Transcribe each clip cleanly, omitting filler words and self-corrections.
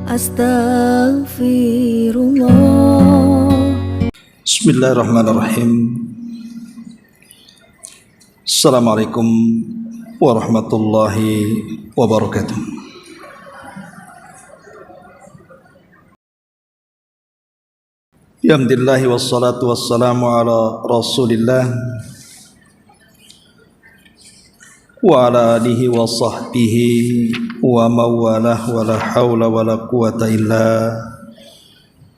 Astaghfirullah. Bismillahirrahmanirrahim. Assalamualaikum warahmatullahi wabarakatuh. Alhamdulillah wassalatu wassalamu ala Rasulillah wa ala alihi wa sahbihi wa mawalah wa la hawla wa la quwata illa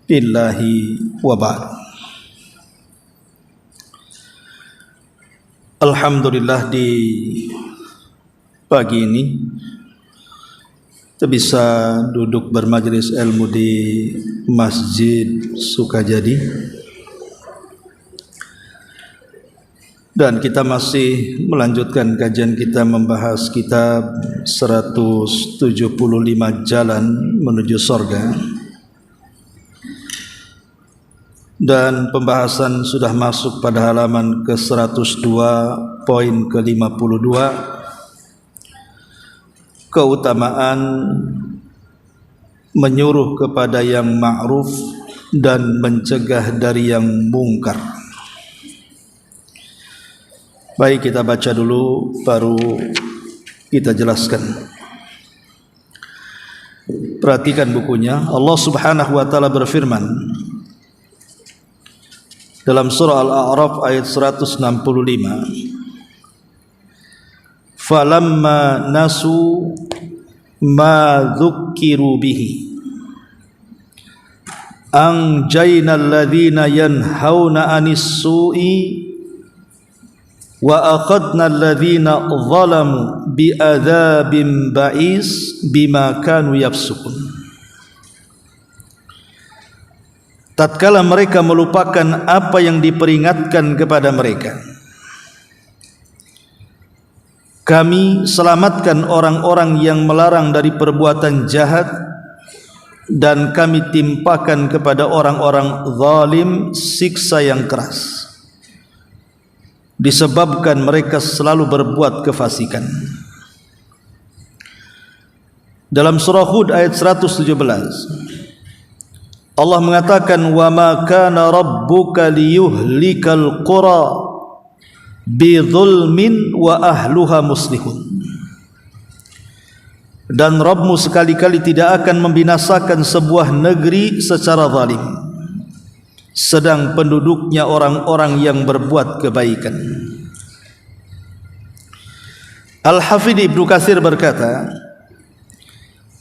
billahi wa ba'd. Alhamdulillah di pagi ini kita bisa duduk bermajelis ilmu di Masjid Sukajadi, dan kita masih melanjutkan kajian kita membahas kitab 175 Jalan Menuju Surga, dan pembahasan sudah masuk pada halaman ke 102 poin ke 52, keutamaan menyuruh kepada yang ma'ruf dan mencegah dari yang mungkar. Baik, kita baca dulu baru kita jelaskan. Perhatikan bukunya. Allah Subhanahu wa taala berfirman dalam surah Al-A'raf ayat 165, falamma nasu ma dzukkiru bihi anjayna alladhina yanhauna 'anis su'i wa akhadna alladhina zalamu bi'adzabin ba'is bima kanu yafsukun. Tatkala mereka melupakan apa yang diperingatkan kepada mereka, kami selamatkan orang-orang yang melarang dari perbuatan jahat, dan kami timpakan kepada orang-orang zalim siksa yang keras disebabkan mereka selalu berbuat kefasikan. Dalam surah Hud ayat 117, Allah mengatakan, wa ma kana rabbuka liyuhlikal qura bidzulmin wa ahluha muslihun. Dan Rabbmu sekali-kali tidak akan membinasakan sebuah negeri secara zalim, sedang penduduknya orang-orang yang berbuat kebaikan. Al-Hafidh Ibnu Katsir berkata,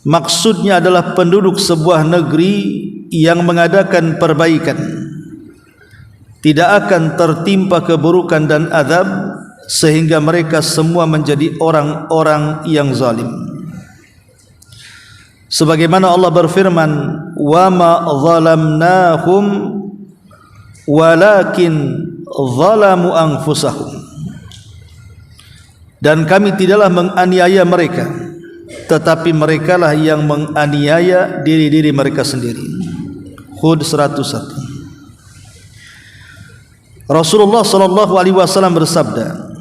maksudnya adalah penduduk sebuah negeri yang mengadakan perbaikan tidak akan tertimpa keburukan dan azab sehingga mereka semua menjadi orang-orang yang zalim. Sebagaimana Allah berfirman, wa ma zalamnahum walakin zalamu anfusahum, dan kami tidaklah menganiaya mereka, tetapi merekalah yang menganiaya diri-diri mereka sendiri. Hud 101. Rasulullah sallallahu alaihi wasallam bersabda,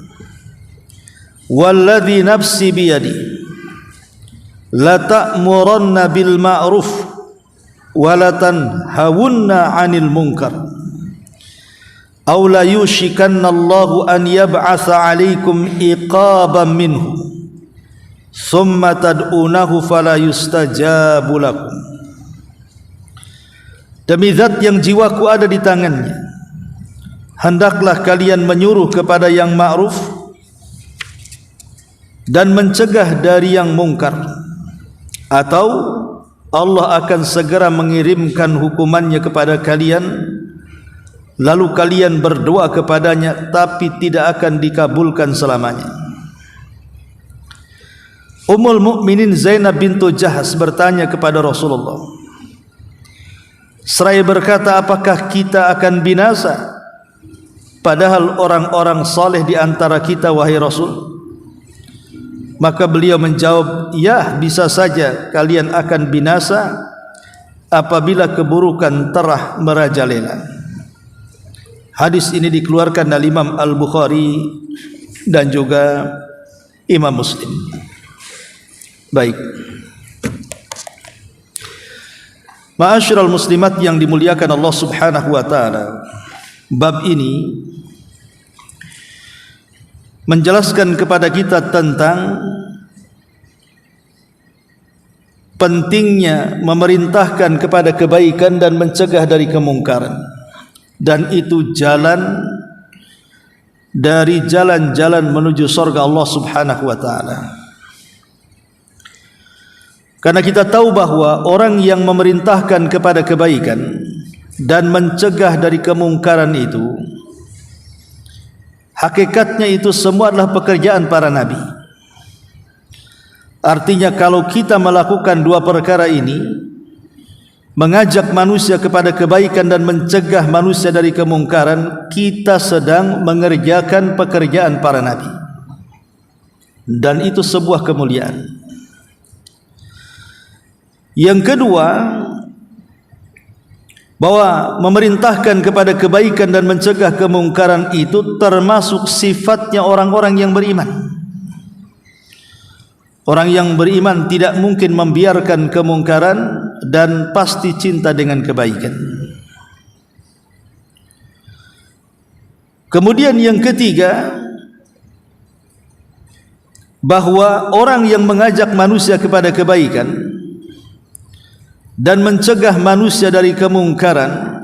walladzi nafsi biyadi la ta'muranna bil ma'ruf wa la tanhawunna 'anil munkar aw la yushikanna Allahu an yab'atsa 'alaikum iqaban minhu thumma tad'unahu fala yustajabu lakum. Demi zat yang jiwaku ada di tangannya, hendaklah kalian menyuruh kepada yang ma'ruf dan mencegah dari yang mungkar, atau Allah akan segera mengirimkan hukumannya kepada kalian, lalu kalian berdoa kepadanya tapi tidak akan dikabulkan selamanya. Ummul Mukminin Zainab bintu Jahsh bertanya kepada Rasulullah, seraya berkata, apakah kita akan binasa padahal orang-orang saleh di antara kita, wahai Rasul? Maka beliau menjawab, ya, bisa saja kalian akan binasa apabila keburukan telah merajalela. Hadis ini dikeluarkan oleh Imam Al-Bukhari dan juga Imam Muslim. Baik, Ma'asyiral muslimat yang dimuliakan Allah Subhanahu wa taala, bab ini menjelaskan kepada kita tentang pentingnya memerintahkan kepada kebaikan dan mencegah dari kemungkaran, dan itu jalan dari jalan-jalan menuju surga Allah Subhanahu wa taala. Karena kita tahu bahwa orang yang memerintahkan kepada kebaikan dan mencegah dari kemungkaran itu, hakikatnya itu semua adalah pekerjaan para nabi. Artinya kalau kita melakukan dua perkara ini, mengajak manusia kepada kebaikan dan mencegah manusia dari kemungkaran, kita sedang mengerjakan pekerjaan para nabi. Dan itu sebuah kemuliaan. Yang kedua, bahwa memerintahkan kepada kebaikan dan mencegah kemungkaran itu termasuk sifatnya orang-orang yang beriman. Orang yang beriman tidak mungkin membiarkan kemungkaran dan pasti cinta dengan kebaikan. Kemudian yang ketiga, bahwa orang yang mengajak manusia kepada kebaikan dan mencegah manusia dari kemungkaran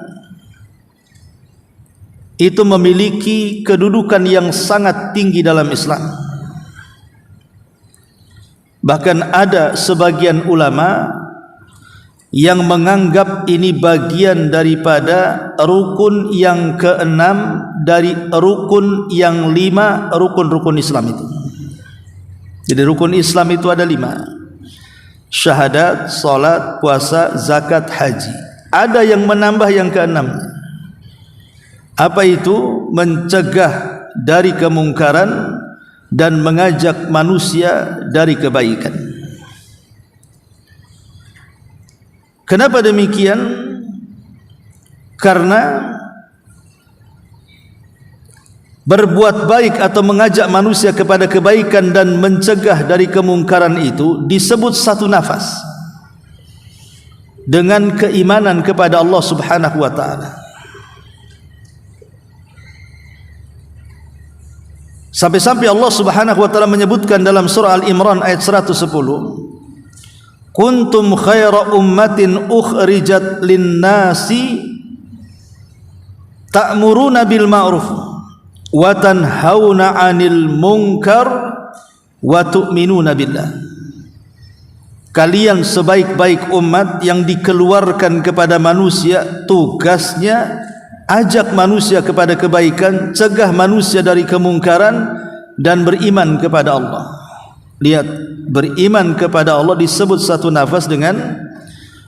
itu memiliki kedudukan yang sangat tinggi dalam Islam. Bahkan ada sebagian ulama yang menganggap ini bagian daripada rukun yang keenam dari rukun yang 5 rukun-rukun Islam itu. Jadi rukun Islam itu ada 5: syahadat, salat, puasa, zakat, haji. Ada yang menambah yang keenam. Apa itu? Mencegah dari kemungkaran dan mengajak manusia dari kebaikan. Kenapa demikian? Karena berbuat baik atau mengajak manusia kepada kebaikan dan mencegah dari kemungkaran itu disebut satu nafas dengan keimanan kepada Allah Subhanahu wa taala. Sampai-sampai Allah Subhanahu wa taala menyebutkan dalam surah Al-Imran ayat 110, kuntum khaira ummatin ukhrijat lin-nasi ta'muruna bil ma'ruf wa tanhauna 'anil munkar wa tu'minuna billah. Kalian sebaik-baik umat yang dikeluarkan kepada manusia, tugasnya ajak manusia kepada kebaikan, cegah manusia dari kemungkaran, dan beriman kepada Allah. Lihat, beriman kepada Allah disebut satu nafas dengan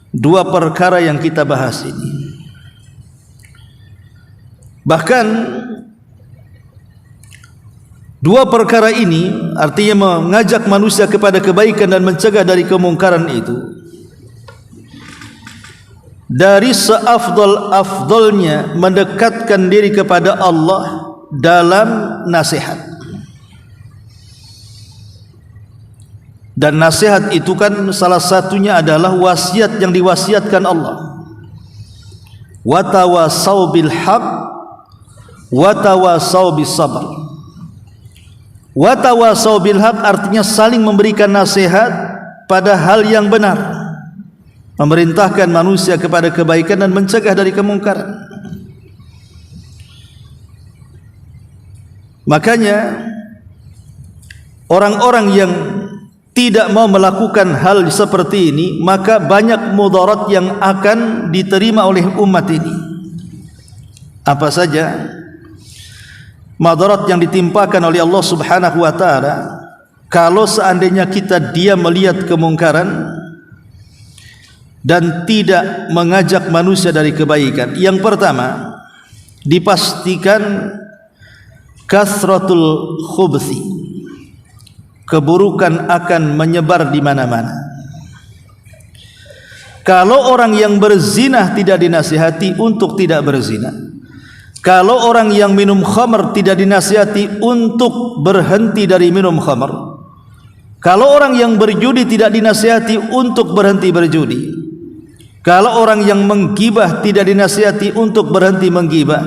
dua perkara yang kita bahas ini. Bahkan dua perkara ini, artinya mengajak manusia kepada kebaikan dan mencegah dari kemungkaran itu, dari seafdal-afdalnya mendekatkan diri kepada Allah dalam nasihat. Dan nasihat itu kan salah satunya adalah wasiat yang diwasiatkan Allah. Wa tawassaw bil haqq wa tawassaw bis sabr. Wa tawassaw bil haqq artinya saling memberikan nasihat pada hal yang benar, memerintahkan manusia kepada kebaikan dan mencegah dari kemungkaran. Makanya orang-orang yang tidak mau melakukan hal seperti ini, maka banyak mudarat yang akan diterima oleh umat ini. Apa saja mudarat yang ditimpakan oleh Allah Subhanahu wa taala kalau seandainya kita diam melihat kemungkaran dan tidak mengajak manusia dari kebaikan? Yang pertama, dipastikan kasratul khubthi, keburukan akan menyebar di mana-mana. Kalau orang yang berzina tidak dinasihati untuk tidak berzina, kalau orang yang minum khamr tidak dinasihati untuk berhenti dari minum khamr, kalau orang yang berjudi tidak dinasihati untuk berhenti berjudi, Kalau orang yang menggibah tidak dinasihati untuk berhenti menggibah,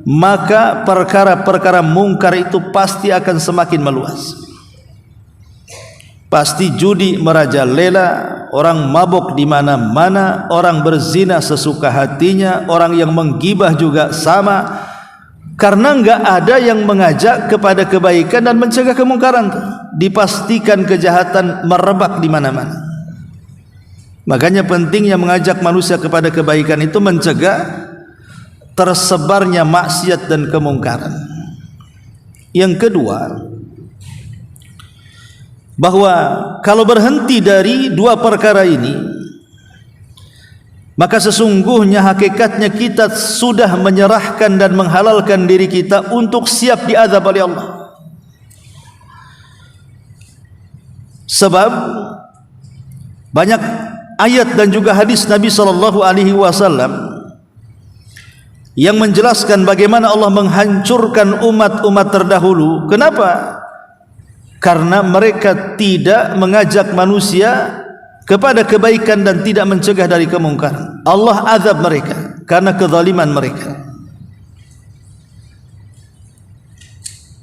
maka perkara-perkara mungkar itu pasti akan semakin meluas. Pasti judi merajalela, orang mabuk di mana-mana, orang berzina sesuka hatinya, orang yang menggibah juga sama. Karena enggak ada yang mengajak kepada kebaikan dan mencegah kemungkaran. Dipastikan kejahatan merebak di mana-mana. Makanya pentingnya mengajak manusia kepada kebaikan itu mencegah tersebarnya maksiat dan kemungkaran. Yang kedua, bahwa kalau berhenti dari dua perkara ini, maka sesungguhnya hakikatnya kita sudah menyerahkan dan menghalalkan diri kita untuk siap diazab oleh Allah. Sebab banyak ayat dan juga hadis Nabi SAW yang menjelaskan bagaimana Allah menghancurkan umat-umat terdahulu. Kenapa? Karena mereka tidak mengajak manusia kepada kebaikan dan tidak mencegah dari kemungkaran. Allah azab mereka karena kezaliman mereka.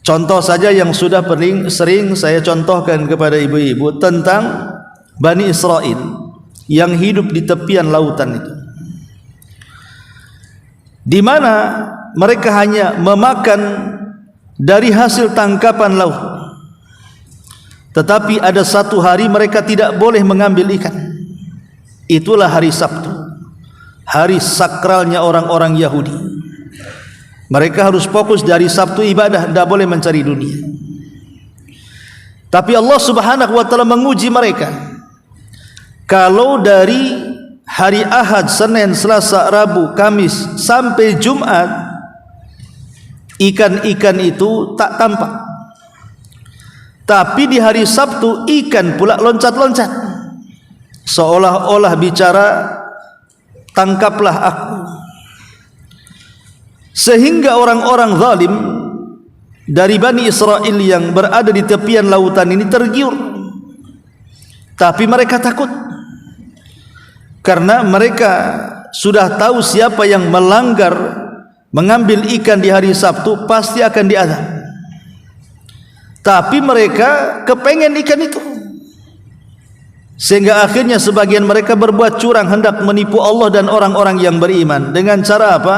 Contoh saja yang sudah paling sering saya contohkan kepada ibu-ibu tentang Bani Israel yang hidup di tepian lautan itu, di mana mereka hanya memakan dari hasil tangkapan laut. Tetapi ada satu hari mereka tidak boleh mengambil ikan. Itulah hari Sabtu, hari sakralnya orang-orang Yahudi. Mereka harus fokus dari Sabtu ibadah, tidak boleh mencari dunia. Tapi Allah Subhanahu wa taala menguji mereka. Kalau dari hari Ahad, Senin, Selasa, Rabu, Kamis sampai Jumat, ikan-ikan itu tak tampak. Tapi di hari Sabtu ikan pula loncat-loncat, seolah-olah bicara, tangkaplah aku. Sehingga orang-orang zalim dari Bani Israel yang berada di tepian lautan ini tergiur. Tapi mereka takut, karena mereka sudah tahu siapa yang melanggar mengambil ikan di hari Sabtu pasti akan diazab. Tapi mereka kepengen ikan itu, sehingga akhirnya sebagian mereka berbuat curang, hendak menipu Allah dan orang-orang yang beriman. Dengan cara apa?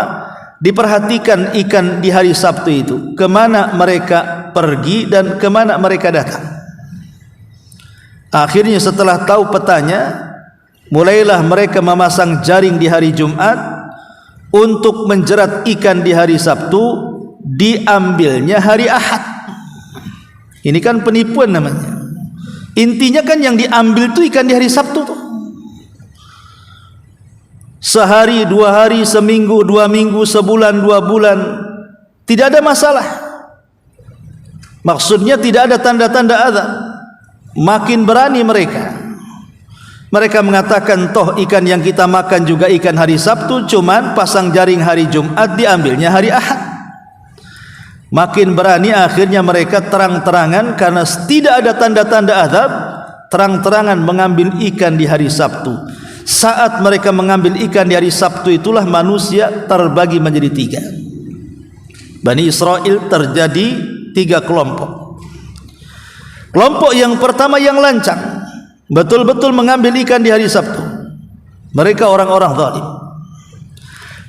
Diperhatikan ikan di hari Sabtu itu, kemana mereka pergi dan kemana mereka datang. Akhirnya setelah tahu petanya, mulailah mereka memasang jaring di hari Jumat untuk menjerat ikan di hari Sabtu, diambilnya hari Ahad. Ini kan penipuan namanya. Intinya kan yang diambil itu ikan di hari Sabtu tuh. Sehari, 2 hari, seminggu, 2 minggu, sebulan, 2 bulan, tidak ada masalah. Maksudnya tidak ada tanda-tanda azab. Makin berani mereka. Mereka mengatakan toh ikan yang kita makan juga ikan hari Sabtu, cuman pasang jaring hari Jumat, diambilnya hari Ahad. Makin berani akhirnya mereka terang-terangan, karena tidak ada tanda-tanda azab, terang-terangan mengambil ikan di hari Sabtu. Saat mereka mengambil ikan di hari Sabtu itulah manusia terbagi menjadi 3. Bani Israel terjadi 3 kelompok. Kelompok yang pertama yang lancang, betul-betul mengambil ikan di hari Sabtu. Mereka orang-orang zalim.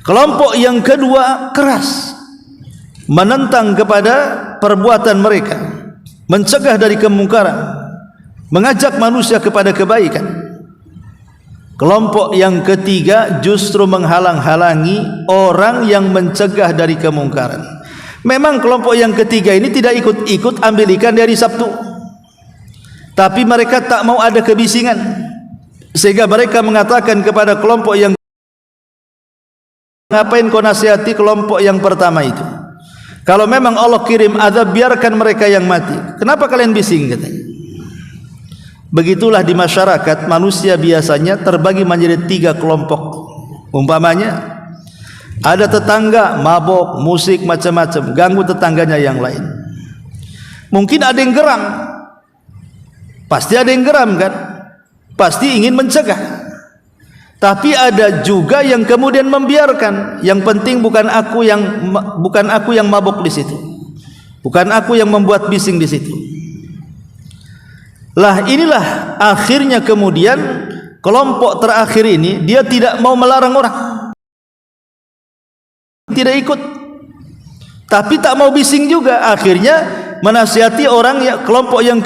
Kelompok yang kedua keras, menentang kepada perbuatan mereka, mencegah dari kemungkaran, mengajak manusia kepada kebaikan. Kelompok yang ketiga justru menghalang-halangi orang yang mencegah dari kemungkaran. Memang kelompok yang ketiga ini tidak ikut-ikut ambil ikan dari Sabtu, tapi mereka tak mau ada kebisingan, sehingga mereka mengatakan kepada kelompok yang, ngapain kau nasihati kelompok yang pertama itu? Kalau memang Allah kirim azab, biarkan mereka yang mati. Kenapa kalian bising, katanya. Begitulah di masyarakat, manusia biasanya terbagi menjadi 3 kelompok. Umpamanya ada tetangga mabok, musik macam-macam, ganggu tetangganya yang lain. Mungkin ada yang geram, pasti ada yang geram kan, pasti ingin mencegah. Tapi ada juga yang kemudian membiarkan. Yang penting bukan aku yang mabuk di situ. Bukan aku yang membuat bising di situ. Lah inilah akhirnya kemudian kelompok terakhir ini dia tidak mau melarang orang. Tidak ikut. Tapi tak mau bising juga. Akhirnya menasihati orang yang kelompok yang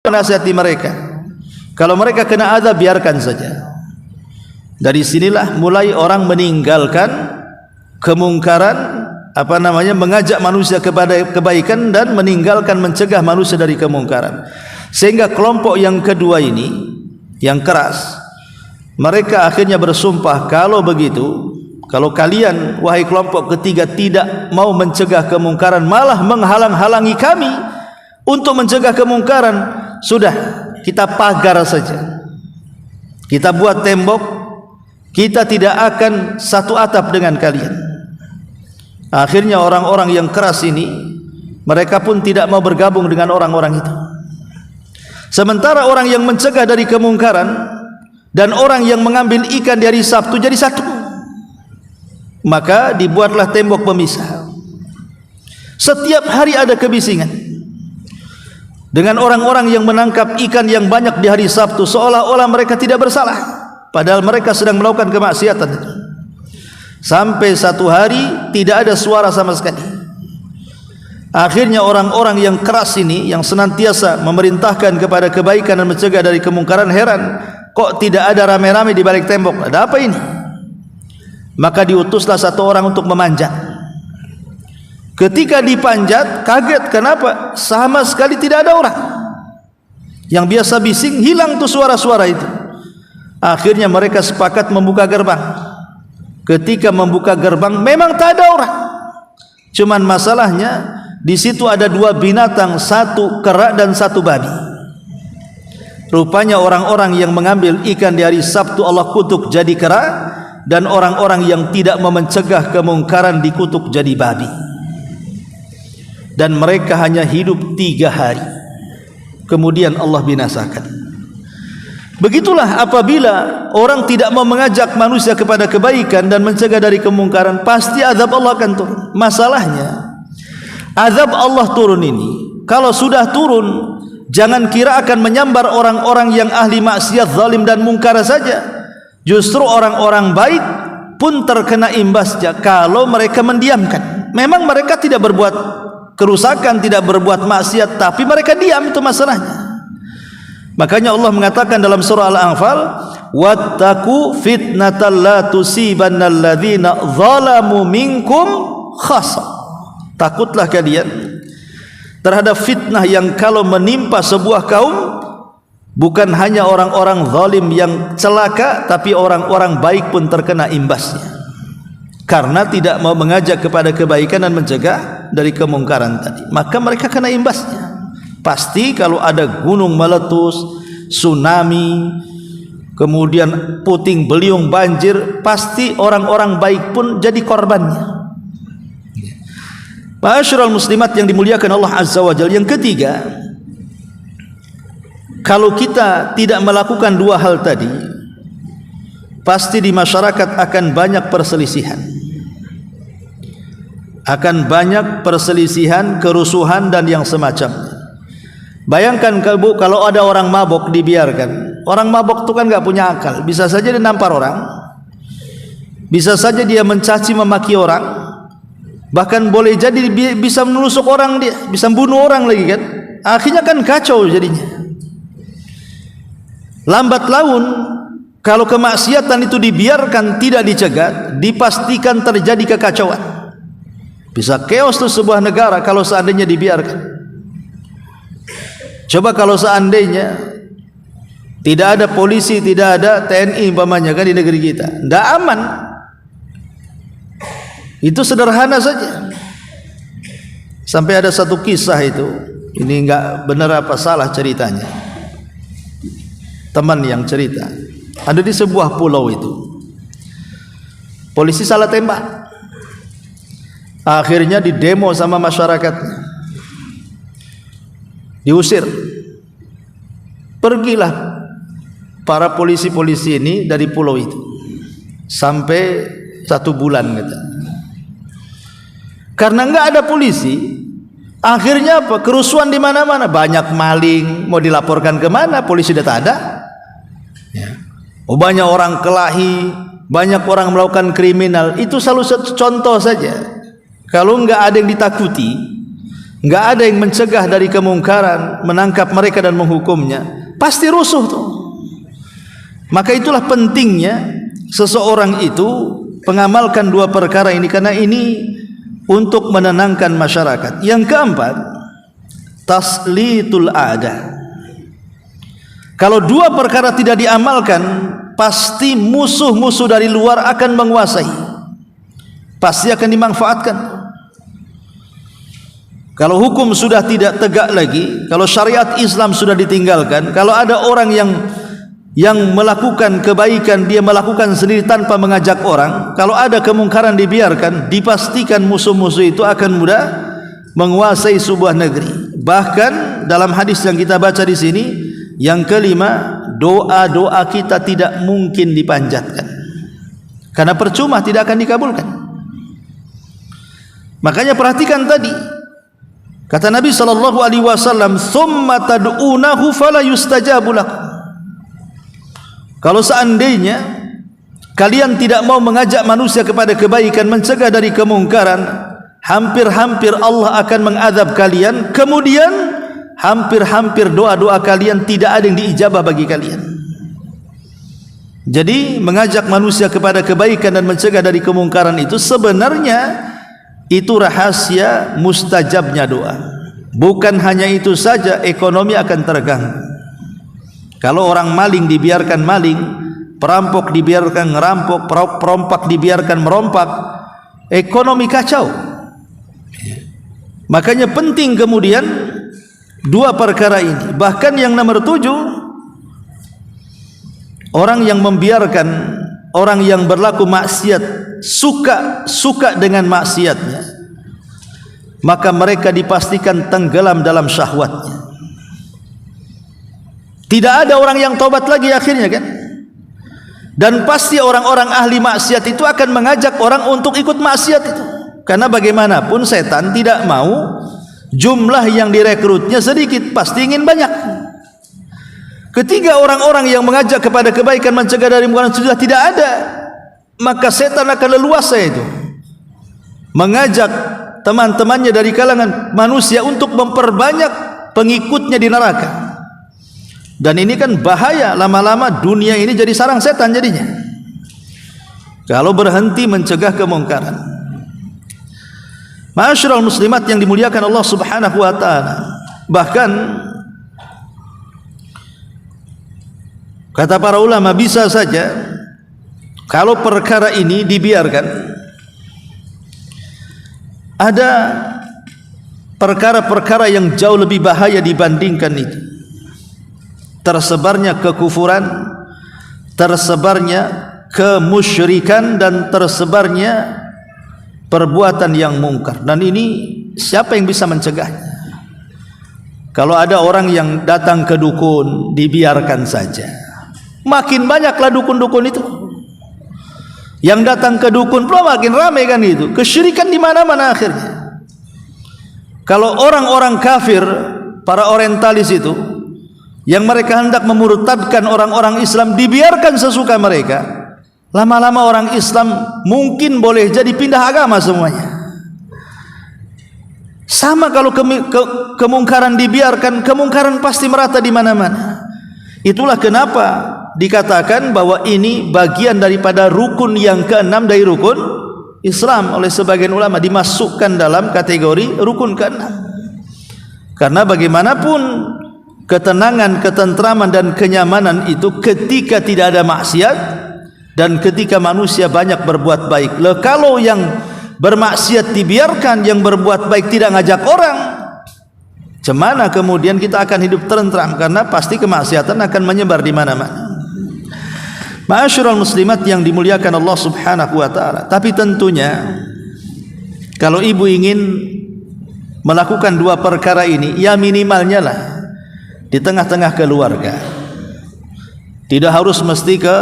menasihati mereka. Kalau mereka kena azab biarkan saja. Dari sinilah mulai orang meninggalkan kemungkaran, mengajak manusia kepada kebaikan dan meninggalkan mencegah manusia dari kemungkaran. Sehingga kelompok yang kedua ini yang keras, mereka akhirnya bersumpah, kalau begitu, kalau kalian wahai kelompok ketiga tidak mau mencegah kemungkaran, malah menghalang-halangi kami untuk mencegah kemungkaran, sudah kita pagar saja, kita buat tembok, kita tidak akan satu atap dengan kalian. Akhirnya orang-orang yang keras ini mereka pun tidak mau bergabung dengan orang-orang itu. Sementara orang yang mencegah dari kemungkaran dan orang yang mengambil ikan di hari Sabtu jadi satu. Maka dibuatlah tembok pemisah. Setiap hari ada kebisingan dengan orang-orang yang menangkap ikan yang banyak di hari Sabtu, seolah-olah mereka tidak bersalah, padahal mereka sedang melakukan kemaksiatan. Sampai satu hari tidak ada suara sama sekali. Akhirnya orang-orang yang keras ini, yang senantiasa memerintahkan kepada kebaikan dan mencegah dari kemungkaran, heran, kok tidak ada rame-rame di balik tembok, ada apa ini? Maka diutuslah satu orang untuk memanjat. Ketika dipanjat, kaget, kenapa? Sama sekali tidak ada orang. Yang biasa bising, hilang tuh suara-suara itu. Akhirnya mereka sepakat membuka gerbang. Ketika membuka gerbang, memang tak ada orang. Cuman masalahnya, di situ ada dua binatang, satu kera dan satu babi. Rupanya orang-orang yang mengambil ikan di hari Sabtu Allah kutuk jadi kera, dan orang-orang yang tidak mencegah kemungkaran dikutuk jadi babi. Dan mereka hanya hidup 3 hari, kemudian Allah binasakan. Begitulah apabila orang tidak mau mengajak manusia kepada kebaikan dan mencegah dari kemungkaran, pasti azab Allah akan turun. Masalahnya, azab Allah turun ini, kalau sudah turun, jangan kira akan menyambar orang-orang yang ahli maksiat, zalim dan mungkar saja. Justru orang-orang baik pun terkena imbasnya kalau mereka mendiamkan. Memang mereka tidak berbuat kerusakan, tidak berbuat maksiat, tapi mereka diam, itu masalahnya. Makanya Allah mengatakan dalam surah Al-Anfal, wattaqu fitnatal la tusibannal ladzina zalamu minkum khassa. Takutlah kalian terhadap fitnah yang kalau menimpa sebuah kaum, bukan hanya orang-orang zalim yang celaka, tapi orang-orang baik pun terkena imbasnya. Karena tidak mau mengajak kepada kebaikan dan mencegah dari kemungkaran tadi, maka mereka kena imbasnya. Pasti kalau ada gunung meletus, tsunami, kemudian puting beliung, banjir, pasti orang-orang baik pun jadi korbannya. Ma'asyiral muslimat yang dimuliakan Allah Azza wa Jalla, yang ketiga, kalau kita tidak melakukan dua hal tadi, pasti di masyarakat akan banyak perselisihan. Akan banyak perselisihan, kerusuhan dan yang semacamnya. Bayangkan kalau ada orang mabok dibiarkan. Orang mabok itu kan gak punya akal. Bisa saja dia nampar orang, bisa saja dia mencaci memaki orang, bahkan boleh jadi bisa menusuk orang, dia bisa bunuh orang lagi kan. Akhirnya kan kacau jadinya. Lambat laun kalau kemaksiatan itu dibiarkan, tidak dicegah, dipastikan terjadi kekacauan. Bisa chaos tuh sebuah negara kalau seandainya dibiarkan. Coba kalau seandainya tidak ada polisi, tidak ada TNI umpamanya kan di negeri kita, tidak aman. Itu sederhana saja. Sampai ada satu kisah itu, ini enggak benar apa salah ceritanya. Teman yang cerita, ada di sebuah pulau itu, polisi salah tembak. Akhirnya didemo sama masyarakatnya, diusir. Pergilah para polisi-polisi ini dari pulau itu sampai 1 bulan kata. Karena enggak ada polisi, akhirnya apa? Kerusuhan di mana-mana, banyak maling, mau dilaporkan ke mana? Polisi sudah tak ada. Ya. Banyak orang kelahi, banyak orang melakukan kriminal. Itu selalu satu contoh saja. Kalau enggak ada yang ditakuti, enggak ada yang mencegah dari kemungkaran, menangkap mereka dan menghukumnya, pasti rusuh tuh. Maka itulah pentingnya seseorang itu mengamalkan 2 perkara ini, karena ini untuk menenangkan masyarakat. Yang keempat, taslitul a'da. Kalau 2 perkara tidak diamalkan, pasti musuh-musuh dari luar akan menguasai, pasti akan dimanfaatkan. Kalau hukum sudah tidak tegak lagi, kalau syariat Islam sudah ditinggalkan, kalau ada orang yang melakukan kebaikan, dia melakukan sendiri tanpa mengajak orang, kalau ada kemungkaran dibiarkan, dipastikan musuh-musuh itu akan mudah menguasai sebuah negeri. Bahkan dalam hadis yang kita baca di sini, yang kelima, doa-doa kita tidak mungkin dipanjatkan, karena percuma, tidak akan dikabulkan. Makanya perhatikan tadi, kata Nabi SAW, "Tsumma tad'unahu fala yustajabu lakum." Kalau seandainya kalian tidak mau mengajak manusia kepada kebaikan, mencegah dari kemungkaran, hampir-hampir Allah akan mengadab kalian. Kemudian hampir-hampir doa-doa kalian tidak ada yang diijabah bagi kalian. Jadi mengajak manusia kepada kebaikan dan mencegah dari kemungkaran itu sebenarnya itu rahasia mustajabnya doa. Bukan hanya itu saja, ekonomi akan terganggu. Kalau orang maling dibiarkan maling, perampok dibiarkan ngerampok, perompak dibiarkan merompak, ekonomi kacau. Makanya penting kemudian 2 perkara ini. Bahkan yang nomor 7, orang yang membiarkan orang yang berlaku maksiat suka dengan maksiatnya, maka mereka dipastikan tenggelam dalam syahwatnya. Tidak ada orang yang tobat lagi akhirnya kan. Dan pasti orang-orang ahli maksiat itu akan mengajak orang untuk ikut maksiat itu. Karena bagaimanapun setan tidak mau jumlah yang direkrutnya sedikit, pasti ingin banyak. Ketika orang-orang yang mengajak kepada kebaikan, mencegah dari kemungkaran sudah tidak ada, maka setan akan leluasa itu mengajak teman-temannya dari kalangan manusia untuk memperbanyak pengikutnya di neraka. Dan ini kan bahaya, lama-lama dunia ini jadi sarang setan jadinya, kalau berhenti mencegah kemungkaran. Ma'asyiral muslimat yang dimuliakan Allah Subhanahu wa taala, bahkan kata para ulama, bisa saja kalau perkara ini dibiarkan, ada perkara-perkara yang jauh lebih bahaya dibandingkan itu. Tersebarnya kekufuran, tersebarnya kemusyrikan, dan tersebarnya perbuatan yang mungkar. Dan ini siapa yang bisa mencegahnya? Kalau ada orang yang datang ke dukun, dibiarkan saja, makin banyaklah dukun-dukun itu. Yang datang ke dukun pula makin ramai kan itu. Kesyirikan di mana-mana akhirnya. Kalau orang-orang kafir, para orientalis itu, yang mereka hendak memurtadkan orang-orang Islam, dibiarkan sesuka mereka, lama-lama orang Islam mungkin boleh jadi pindah agama semuanya. Sama kalau kemungkaran dibiarkan, kemungkaran pasti merata di mana-mana. Itulah kenapa dikatakan bahwa ini bagian daripada rukun yang ke-6 dari rukun Islam. Oleh sebagian ulama dimasukkan dalam kategori rukun ke-6. Karena bagaimanapun ketenangan, ketentraman dan kenyamanan itu ketika tidak ada maksiat dan ketika manusia banyak berbuat baik. Kalau yang bermaksiat dibiarkan, yang berbuat baik tidak ngajak orang, cemana kemudian kita akan hidup tentram, karena pasti kemaksiatan akan menyebar di mana-mana. Ma'asyiral muslimat yang dimuliakan Allah Subhanahu wa taala. Tapi tentunya kalau ibu ingin melakukan 2 perkara ini, ya minimalnya lah di tengah-tengah keluarga. Tidak harus mesti ke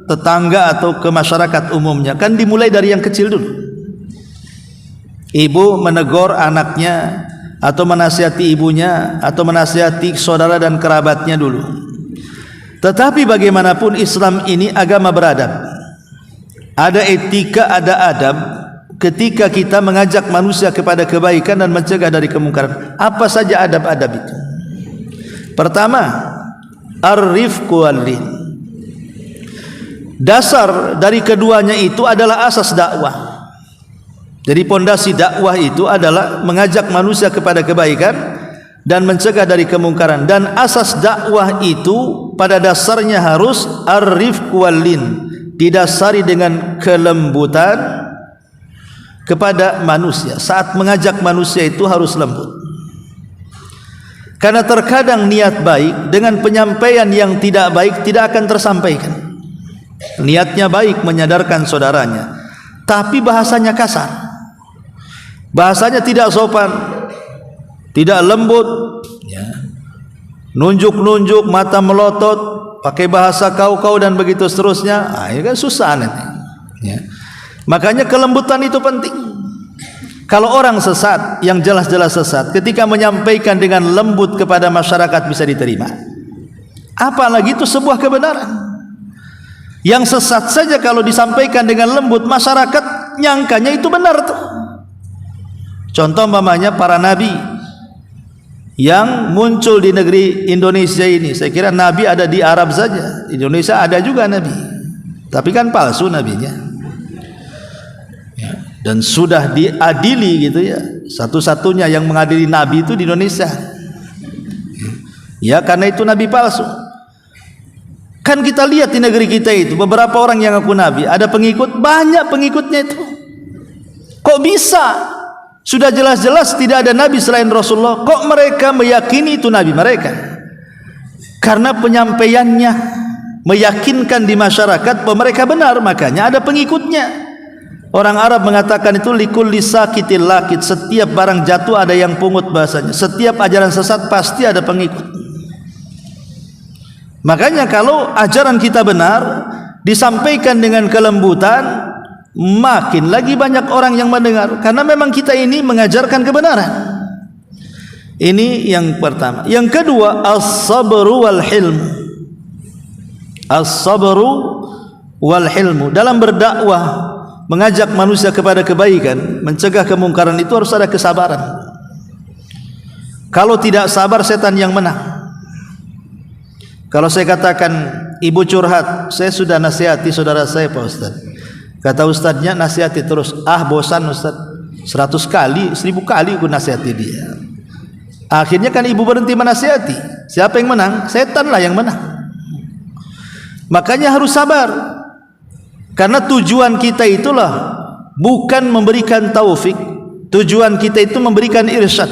tetangga atau ke masyarakat umumnya. Kan dimulai dari yang kecil dulu. Ibu menegur anaknya atau menasihati ibunya atau menasihati saudara dan kerabatnya dulu. Tetapi bagaimanapun Islam ini agama beradab. Ada etika, ada adab ketika kita mengajak manusia kepada kebaikan dan mencegah dari kemungkaran. Apa saja adab-adab itu? Pertama, ar-rifqu wal-lin. Dasar dari keduanya itu adalah asas dakwah. Jadi pondasi dakwah itu adalah mengajak manusia kepada kebaikan dan mencegah dari kemungkaran. Dan asas dakwah itu pada dasarnya harus ar-rifqu wal-lin, didasari dengan kelembutan kepada manusia. Saat mengajak manusia itu harus lembut. Karena terkadang niat baik dengan penyampaian yang tidak baik tidak akan tersampaikan. Niatnya baik menyadarkan saudaranya, tapi bahasanya kasar, bahasanya tidak sopan, tidak lembut, ya. Nunjuk-nunjuk, mata melotot, pakai bahasa kau-kau dan begitu seterusnya. Ini kan susah nanti, ya. Makanya kelembutan itu penting. Kalau orang sesat, yang jelas-jelas sesat, ketika menyampaikan dengan lembut kepada masyarakat bisa diterima. Apalagi itu sebuah kebenaran. Yang sesat saja kalau disampaikan dengan lembut, masyarakat nyangkanya itu benar tuh. Contoh umpamanya para nabi yang muncul di negeri Indonesia ini. Saya kira nabi ada di Arab saja. Indonesia ada juga nabi, tapi kan palsu nabinya, ya. Dan sudah diadili gitu ya. Satu-satunya yang mengadili nabi itu di Indonesia, ya, karena itu nabi palsu. Kan kita lihat di negeri kita itu beberapa orang yang ngaku nabi, ada pengikut, banyak pengikutnya itu. Kok bisa? Sudah jelas-jelas tidak ada nabi selain Rasulullah, kok mereka meyakini itu nabi mereka? Karena penyampaiannya meyakinkan di masyarakat bahwa mereka benar, makanya ada pengikutnya. Orang Arab mengatakan itu likulli sakitil lakit, setiap barang jatuh ada yang pungut bahasanya. Setiap ajaran sesat pasti ada pengikut. Makanya kalau ajaran kita benar disampaikan dengan kelembutan, makin lagi banyak orang yang mendengar, karena memang kita ini mengajarkan kebenaran. Ini yang pertama. Yang kedua, as-sabru wal hilmu. As-sabru wal hilmu. Dalam berdakwah, mengajak manusia kepada kebaikan, mencegah kemungkaran itu harus ada kesabaran. Kalau tidak sabar, setan yang menang. Kalau saya katakan ibu curhat, saya sudah nasihati saudara saya Pak Ustaz. Kata ustadznya, nasihati terus. Ah, bosan Ustaz, 100 kali, 1000 kali aku nasihati dia. Akhirnya kan ibu berhenti menasihati. Siapa yang menang? Setan lah yang menang. Makanya harus sabar. Karena tujuan kita itulah bukan memberikan taufik, tujuan kita itu memberikan irsyad.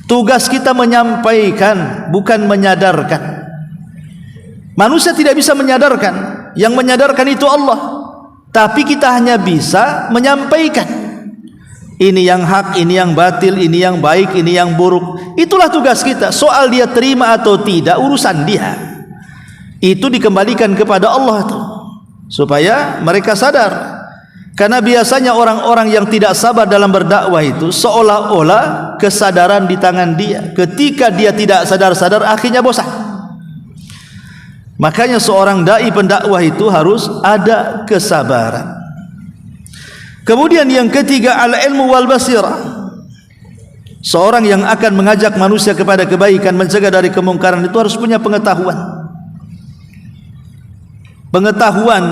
Tugas kita menyampaikan, bukan menyadarkan. Manusia tidak bisa menyadarkan, yang menyadarkan itu Allah. Tapi kita hanya bisa menyampaikan. Ini yang hak, ini yang batil, ini yang baik, ini yang buruk. Itulah tugas kita. Soal dia terima atau tidak, urusan dia. Itu dikembalikan kepada Allah tuh, supaya mereka sadar. Karena biasanya orang-orang yang tidak sabar dalam berdakwah itu seolah-olah kesadaran di tangan dia. Ketika dia tidak sadar-sadar, akhirnya bosan. Makanya seorang dai pendakwah itu harus ada kesabaran. Kemudian yang ketiga, al-ilmu wal basirah. Seorang yang akan mengajak manusia kepada kebaikan, mencegah dari kemungkaran itu harus punya pengetahuan. Pengetahuan,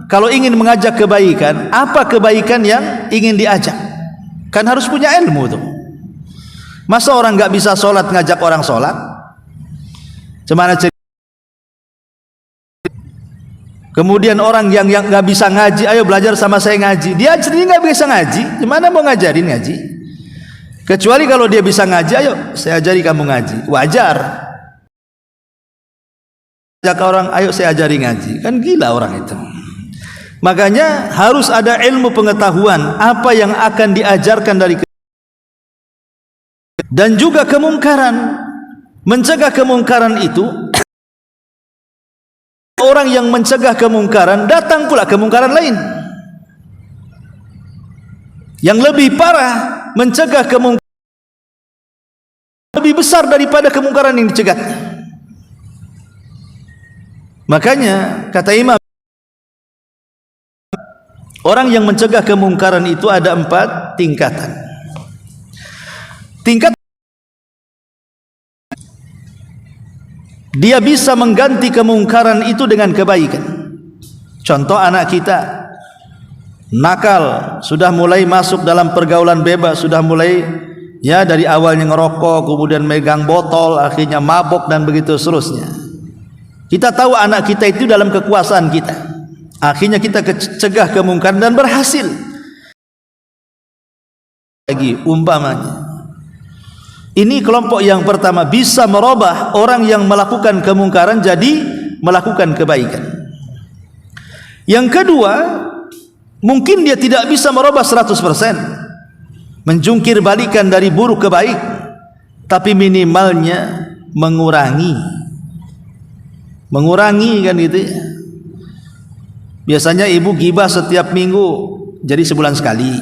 kalau ingin mengajak kebaikan, apa kebaikan yang ingin diajak? Kan harus punya ilmu tuh. Masa orang nggak bisa sholat ngajak orang sholat? Cemana cerita? Kemudian orang yang nggak bisa ngaji, ayo belajar sama saya ngaji. Dia sendiri nggak bisa ngaji, gimana mau ngajarin ngaji? Kecuali kalau dia bisa ngaji, ayo saya ajari kamu ngaji. Wajar. Ajak orang, ayo saya ajari ngaji. Kan gila orang itu. Makanya harus ada ilmu pengetahuan apa yang akan diajarkan dari dan juga kemungkaran. Mencegah kemungkaran itu orang yang mencegah kemungkaran, datang pula kemungkaran lain. Yang lebih parah, mencegah kemungkaran lebih besar daripada kemungkaran yang dicegah. Makanya kata Imam, orang yang mencegah kemungkaran itu ada 4 tingkatan. Tingkat dia bisa mengganti kemungkaran itu dengan kebaikan. Contoh, anak kita nakal, sudah mulai masuk dalam pergaulan bebas, sudah mulai ya dari awalnya ngerokok, kemudian megang botol, akhirnya mabok dan begitu seterusnya. Kita tahu anak kita itu dalam kekuasaan kita. Akhirnya kita cegah kemungkaran dan berhasil. Lagi umpamanya, ini kelompok yang pertama bisa merubah orang yang melakukan kemungkaran jadi melakukan kebaikan. Yang kedua, mungkin dia tidak bisa merubah 100%, menjungkir balikan dari buruk ke baik, tapi minimalnya mengurangi kan gitu ya. Biasanya ibu gibah setiap minggu jadi sebulan sekali,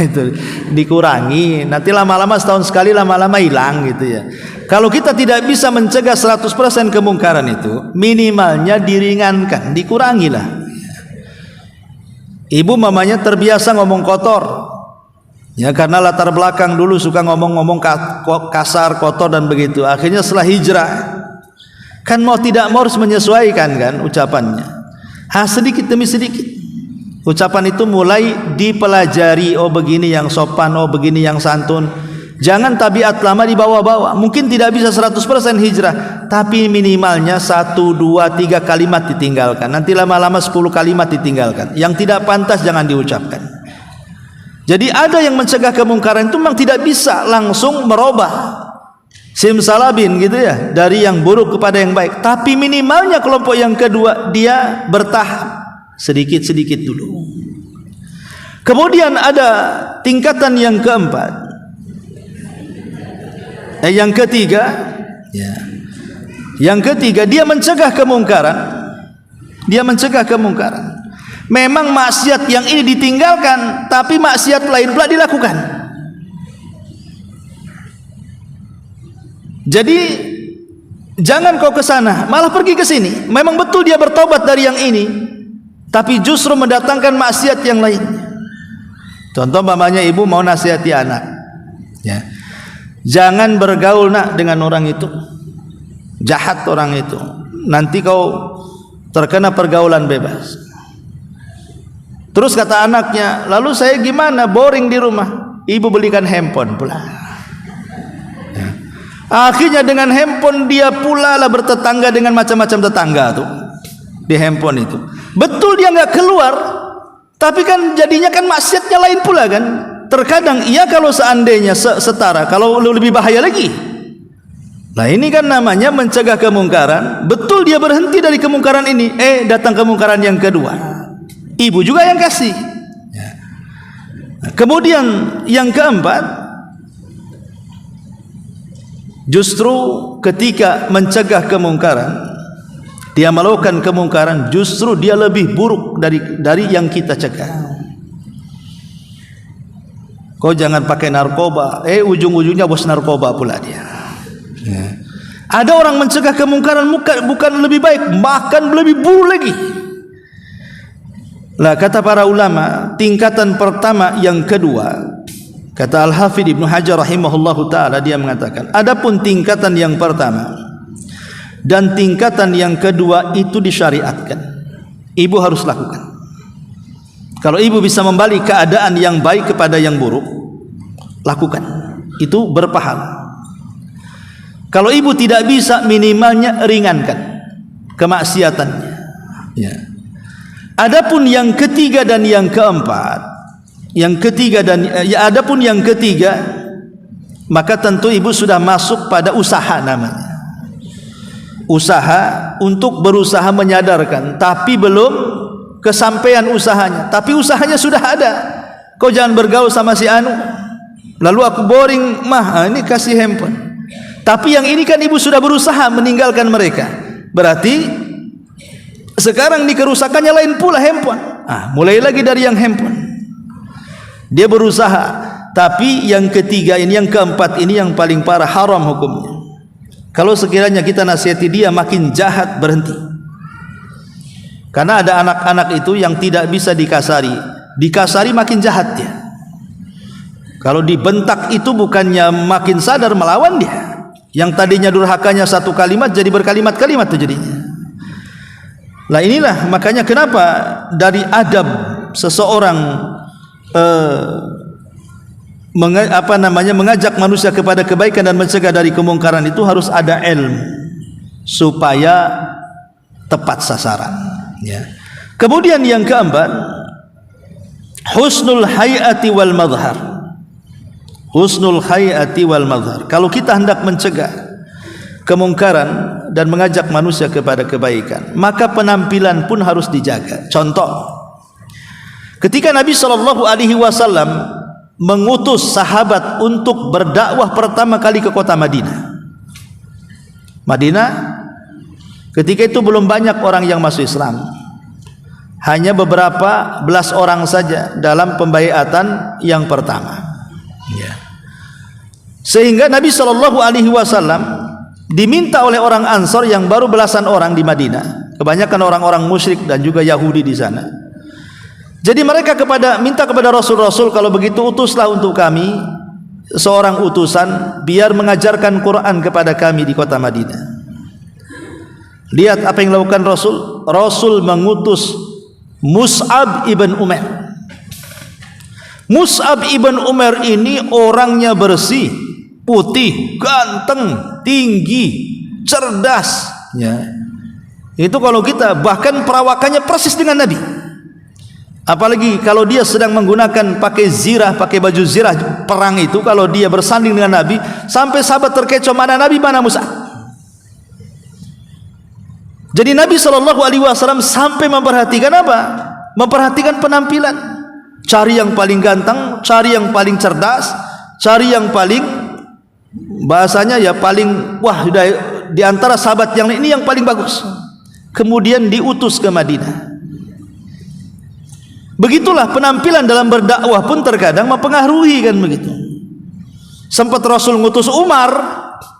itu dikurangi, nanti lama-lama setahun sekali, lama-lama hilang gitu ya. Kalau kita tidak bisa mencegah 100% kemungkaran itu, minimalnya diringankan, dikurangilah. Ibu mamanya terbiasa ngomong kotor, ya karena latar belakang dulu suka ngomong-ngomong kasar, kotor dan begitu. Akhirnya setelah hijrah, kan mau tidak mau harus menyesuaikan kan ucapannya. Sedikit demi sedikit ucapan itu mulai dipelajari. Oh begini yang sopan, oh begini yang santun. Jangan tabiat lama dibawa-bawa. Mungkin tidak bisa 100% hijrah, tapi minimalnya 1, 2, 3 kalimat ditinggalkan. Nanti lama-lama 10 kalimat ditinggalkan. Yang tidak pantas jangan diucapkan. Jadi ada yang mencegah kemungkaran itu memang tidak bisa langsung merubah simsalabin gitu ya, dari yang buruk kepada yang baik. Tapi minimalnya kelompok yang kedua dia bertahap sedikit-sedikit dulu. Kemudian ada tingkatan yang keempat, yang ketiga ya. Yang ketiga, dia mencegah kemungkaran. Memang maksiat yang ini ditinggalkan, tapi maksiat lain pula dilakukan. Jadi jangan kau ke sana, malah pergi ke sini. Memang betul dia bertobat dari yang ini, tapi justru mendatangkan maksiat yang lain. Contoh mamanya ibu mau nasihati anak, ya, jangan bergaul nak dengan orang itu, jahat orang itu, nanti kau terkena pergaulan bebas. Terus kata anaknya, lalu saya gimana, boring di rumah. Ibu belikan handphone pula. Ya. Akhirnya dengan handphone dia pula lah bertetangga dengan macam-macam tetangga tuh di handphone itu. Betul dia nggak keluar, tapi kan jadinya kan maksiatnya lain pula kan. Terkadang iya kalau seandainya setara, kalau lebih bahaya lagi. Nah ini kan namanya mencegah kemungkaran. Betul dia berhenti dari kemungkaran ini, datang kemungkaran yang kedua. Ibu juga yang kasih. Kemudian yang keempat, justru ketika mencegah kemungkaran, dia melakukan kemungkaran, justru dia lebih buruk dari yang kita cegah. Kau jangan pakai narkoba, ujung-ujungnya bos narkoba pula dia. Ada orang mencegah kemungkaran bukan lebih baik, bahkan lebih buruk lagi. Lah kata para ulama, tingkatan pertama yang kedua, kata Al-Hafidh Ibnu Hajar rahimahullahu taala, dia mengatakan, adapun tingkatan yang pertama dan tingkatan yang kedua itu disyariatkan, ibu harus lakukan. Kalau ibu bisa membalik keadaan yang baik kepada yang buruk, lakukan, itu berpahala. Kalau ibu tidak bisa, minimalnya ringankan kemaksiatannya, ya. Adapun yang ketiga dan yang keempat, adapun yang ketiga, maka tentu ibu sudah masuk pada usaha namanya. Usaha untuk berusaha menyadarkan, tapi belum kesampaian usahanya. Tapi usahanya sudah ada. Kau jangan bergaul sama si anu. Lalu aku boring, ini kasih handphone. Tapi yang ini kan ibu sudah berusaha meninggalkan mereka. Berarti Sekarang di kerusakannya lain pula handphone. Mulai lagi dari yang handphone. Dia berusaha, tapi yang ketiga ini, yang keempat ini yang paling parah, haram hukumnya. Kalau sekiranya kita nasihati dia, makin jahat, berhenti. Karena ada anak-anak itu yang tidak bisa dikasari. Dikasari makin jahat dia. Kalau dibentak itu bukannya makin sadar, melawan dia. Yang tadinya durhakanya satu kalimat jadi berkalimat-kalimat itu jadinya. Nah inilah makanya kenapa dari adab seseorang mengajak manusia kepada kebaikan dan mencegah dari kemungkaran itu harus ada ilmu supaya tepat sasaran, ya. Kemudian yang keempat, husnul hayati wal madhar. Husnul hayati wal madhar. Kalau kita hendak mencegah kemungkaran dan mengajak manusia kepada kebaikan, maka penampilan pun harus dijaga. Contoh, ketika Nabi SAW mengutus sahabat untuk berdakwah pertama kali ke kota Madinah, ketika itu belum banyak orang yang masuk Islam, hanya beberapa belas orang saja dalam pembaiatan yang pertama, ya. Sehingga Nabi SAW diminta oleh orang Ansor yang baru belasan orang di Madinah, kebanyakan orang-orang musyrik dan juga Yahudi di sana. Jadi mereka minta kepada Rasul, kalau begitu utuslah untuk kami seorang utusan biar mengajarkan Quran kepada kami di kota Madinah. Lihat apa yang dilakukan Rasul. Rasul mengutus Mus'ab ibn Umair. Mus'ab ibn Umair ini orangnya bersih, putih, ganteng, tinggi, cerdas, ya. Itu kalau kita, bahkan perawakannya persis dengan Nabi. Apalagi kalau dia sedang menggunakan pakai zirah, pakai baju zirah perang itu, kalau dia bersanding dengan Nabi, sampai sahabat terkecoh, mana Nabi, mana Musa. Jadi Nabi SAW sampai memperhatikan apa? Memperhatikan penampilan. Cari yang paling ganteng, cari yang paling cerdas, cari yang paling, bahasanya ya paling, wah, di antara sahabat yang ini yang paling bagus. Kemudian diutus ke Madinah. Begitulah penampilan dalam berdakwah pun terkadang mempengaruhi, kan begitu. Sempat Rasul ngutus Umar,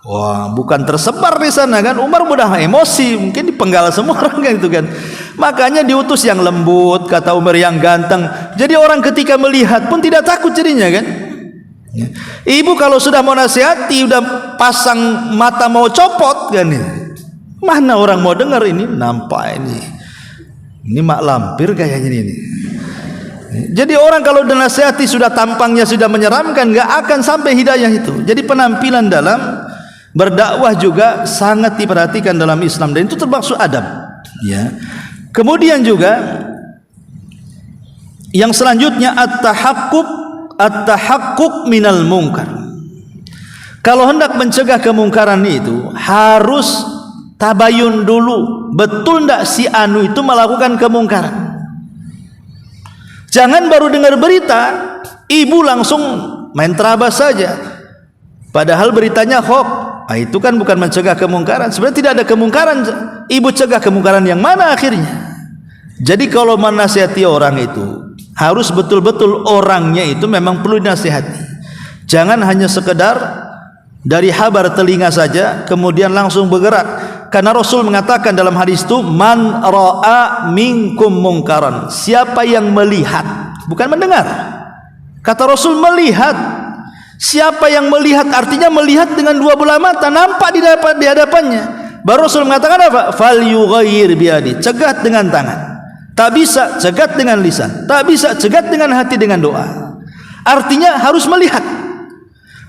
wah, bukan tersebar di sana, kan. Umar mudah emosi, mungkin dipenggal semua orang, kan itu, kan. Makanya diutus yang lembut, kata Umar, yang ganteng. Jadi orang ketika melihat pun tidak takut jadinya, kan. Ibu kalau sudah mau nasihati, udah pasang mata mau copot, kan. Mana orang mau dengar ini? Nampak ini mak lampir kayaknya ini. Jadi orang kalau dinasihati sudah tampangnya sudah menyeramkan, nggak akan sampai hidayah itu. Jadi penampilan dalam berdakwah juga sangat diperhatikan dalam Islam, dan itu termasuk adab, ya. Kemudian juga yang selanjutnya at-tahaqquk minal munkar. Kalau hendak mencegah kemungkaran itu harus tabayun dulu, betul ndak si anu itu melakukan kemungkaran. Jangan baru dengar berita, ibu langsung main terabas saja, padahal beritanya hoax. Itu kan bukan mencegah kemungkaran. Sebenarnya tidak ada kemungkaran, ibu cegah kemungkaran yang mana akhirnya. Jadi kalau menasihati orang itu harus betul-betul orangnya itu memang perlu dinasihati. Jangan hanya sekedar dari habar telinga saja kemudian langsung bergerak. Karena Rasul mengatakan dalam hadis itu, man ra'a minkum mungkaran, siapa yang melihat, bukan mendengar. Kata Rasul melihat. Siapa yang melihat, artinya melihat dengan dua bola mata, nampak di hadapannya. Baru Rasul mengatakan apa? Fal yughayyir biyadi, cegat dengan tangan. Tak bisa, cegat dengan lisan. Tak bisa, cegat dengan hati, dengan doa. Artinya harus melihat.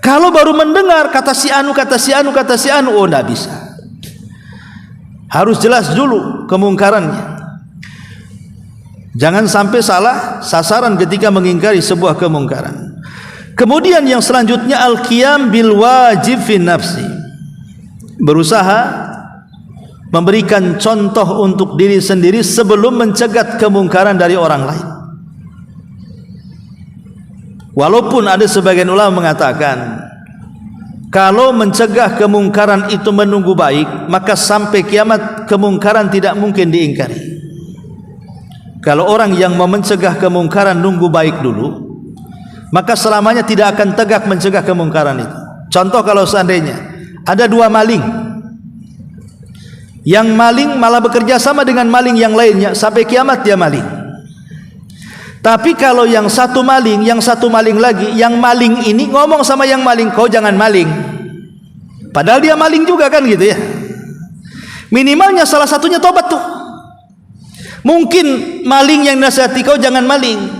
Kalau baru mendengar kata si anu, oh tidak bisa. Harus jelas dulu kemungkarannya. Jangan sampai salah sasaran ketika mengingkari sebuah kemungkaran. Kemudian yang selanjutnya al-qiyam bil wajib fi nafsi. Berusaha memberikan contoh untuk diri sendiri sebelum mencegat kemungkaran dari orang lain. Walaupun ada sebagian ulama mengatakan kalau mencegah kemungkaran itu menunggu baik, maka sampai kiamat kemungkaran tidak mungkin diingkari. kalau orang yang mau mencegah kemungkaran nunggu baik dulu, maka selamanya tidak akan tegak mencegah kemungkaran itu. Contoh, kalau seandainya ada dua maling, yang maling malah bekerja sama dengan maling yang lainnya sampai kiamat dia maling. Tapi kalau yang satu maling lagi, yang maling ini ngomong sama yang maling, kau jangan maling, padahal dia maling juga kan gitu ya. Minimalnya salah satunya tobat tuh. Mungkin maling yang nasihati kau jangan maling,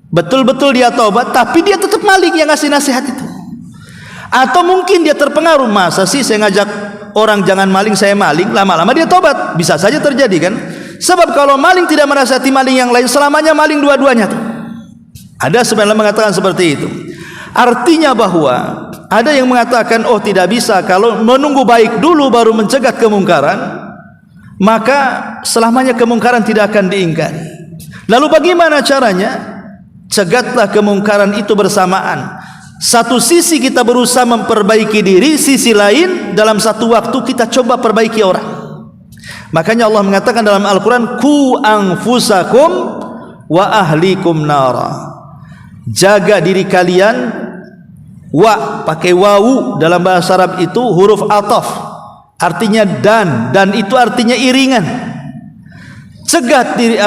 betul-betul dia tobat, tapi dia tetap maling yang ngasih nasihat itu. Atau mungkin dia terpengaruh, masa sih saya ngajak orang jangan maling, saya maling, lama-lama dia tobat. Bisa saja terjadi kan. Sebab kalau maling tidak menasihati maling yang lain, selamanya maling dua-duanya tuh. Ada sebenarnya mengatakan seperti itu. Artinya bahwa ada yang mengatakan, oh tidak bisa, kalau menunggu baik dulu baru mencegat kemungkaran, maka selamanya kemungkaran tidak akan diingkari. Lalu bagaimana caranya? Cegatlah kemungkaran itu bersamaan. Satu sisi kita berusaha memperbaiki diri, sisi lain dalam satu waktu kita coba perbaiki orang. Makanya Allah mengatakan dalam Al-Quran, ku anfusakum wa ahlikum nara. Jaga diri kalian. Wa pakai wawu dalam bahasa Arab itu huruf ataf, artinya dan itu artinya iringan. Cegat diri,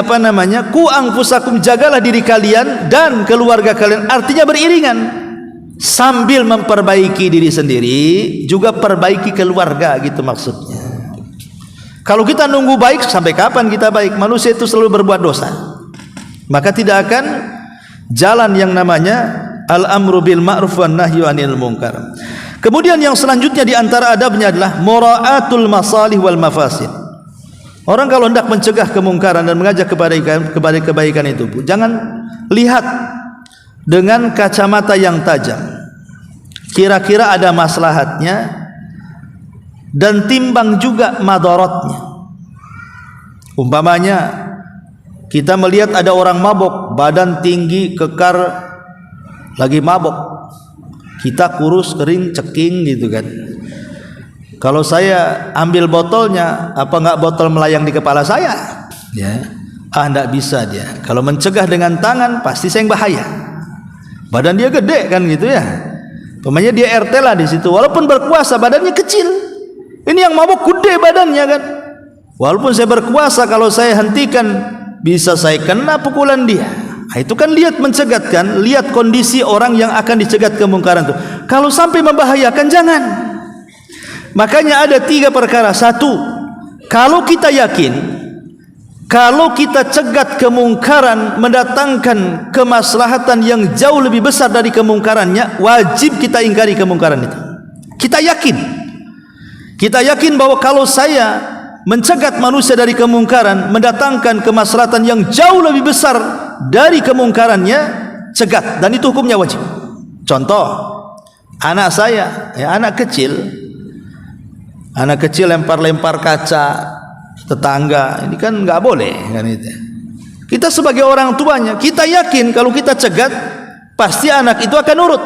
ku anfusakum, jagalah diri kalian dan keluarga kalian, artinya beriringan. Sambil memperbaiki diri sendiri juga perbaiki keluarga, gitu maksudnya. Kalau kita nunggu baik, sampai kapan kita baik? Manusia itu selalu berbuat dosa, maka tidak akan jalan yang namanya al-amru bil ma'ruf wan nahyu 'anil munkar. Kemudian yang selanjutnya di antara adabnya adalah mura'atul masalih wal mafasid. Orang kalau hendak mencegah kemungkaran dan mengajak kepada kebaikan itu, jangan lihat dengan kacamata yang tajam. Kira-kira ada maslahatnya, dan timbang juga madaratnya. Umpamanya kita melihat ada orang mabok, badan tinggi, kekar, lagi mabok, kita kurus, kering, ceking gitu kan. Kalau saya ambil botolnya, apa enggak botol melayang di kepala saya? Ya, enggak bisa dia. Kalau mencegah dengan tangan, pasti saya yang bahaya. Badan dia gede kan gitu ya. Pemanya dia RT lah di situ. Walaupun berkuasa, badannya kecil. Ini yang mabok gede badannya kan. Walaupun saya berkuasa, kalau saya hentikan, bisa saya kena pukulan dia. Nah, itu kan lihat mencegat kan, lihat kondisi orang yang akan dicegat kemungkaran itu. Kalau sampai membahayakan, jangan. Makanya ada 3 perkara. 1, kalau kita yakin, kalau kita cegat kemungkaran mendatangkan kemaslahatan yang jauh lebih besar dari kemungkarannya, wajib kita ingkari kemungkaran itu. Kita yakin bahwa kalau saya mencegat manusia dari kemungkaran mendatangkan kemaslahatan yang jauh lebih besar dari kemungkarannya, cegat, dan itu hukumnya wajib. Contoh, anak saya, ya, anak kecil lempar-lempar kaca tetangga, ini kan nggak boleh kan itu. Kita sebagai orang tuanya, kita yakin kalau kita cegat pasti anak itu akan nurut,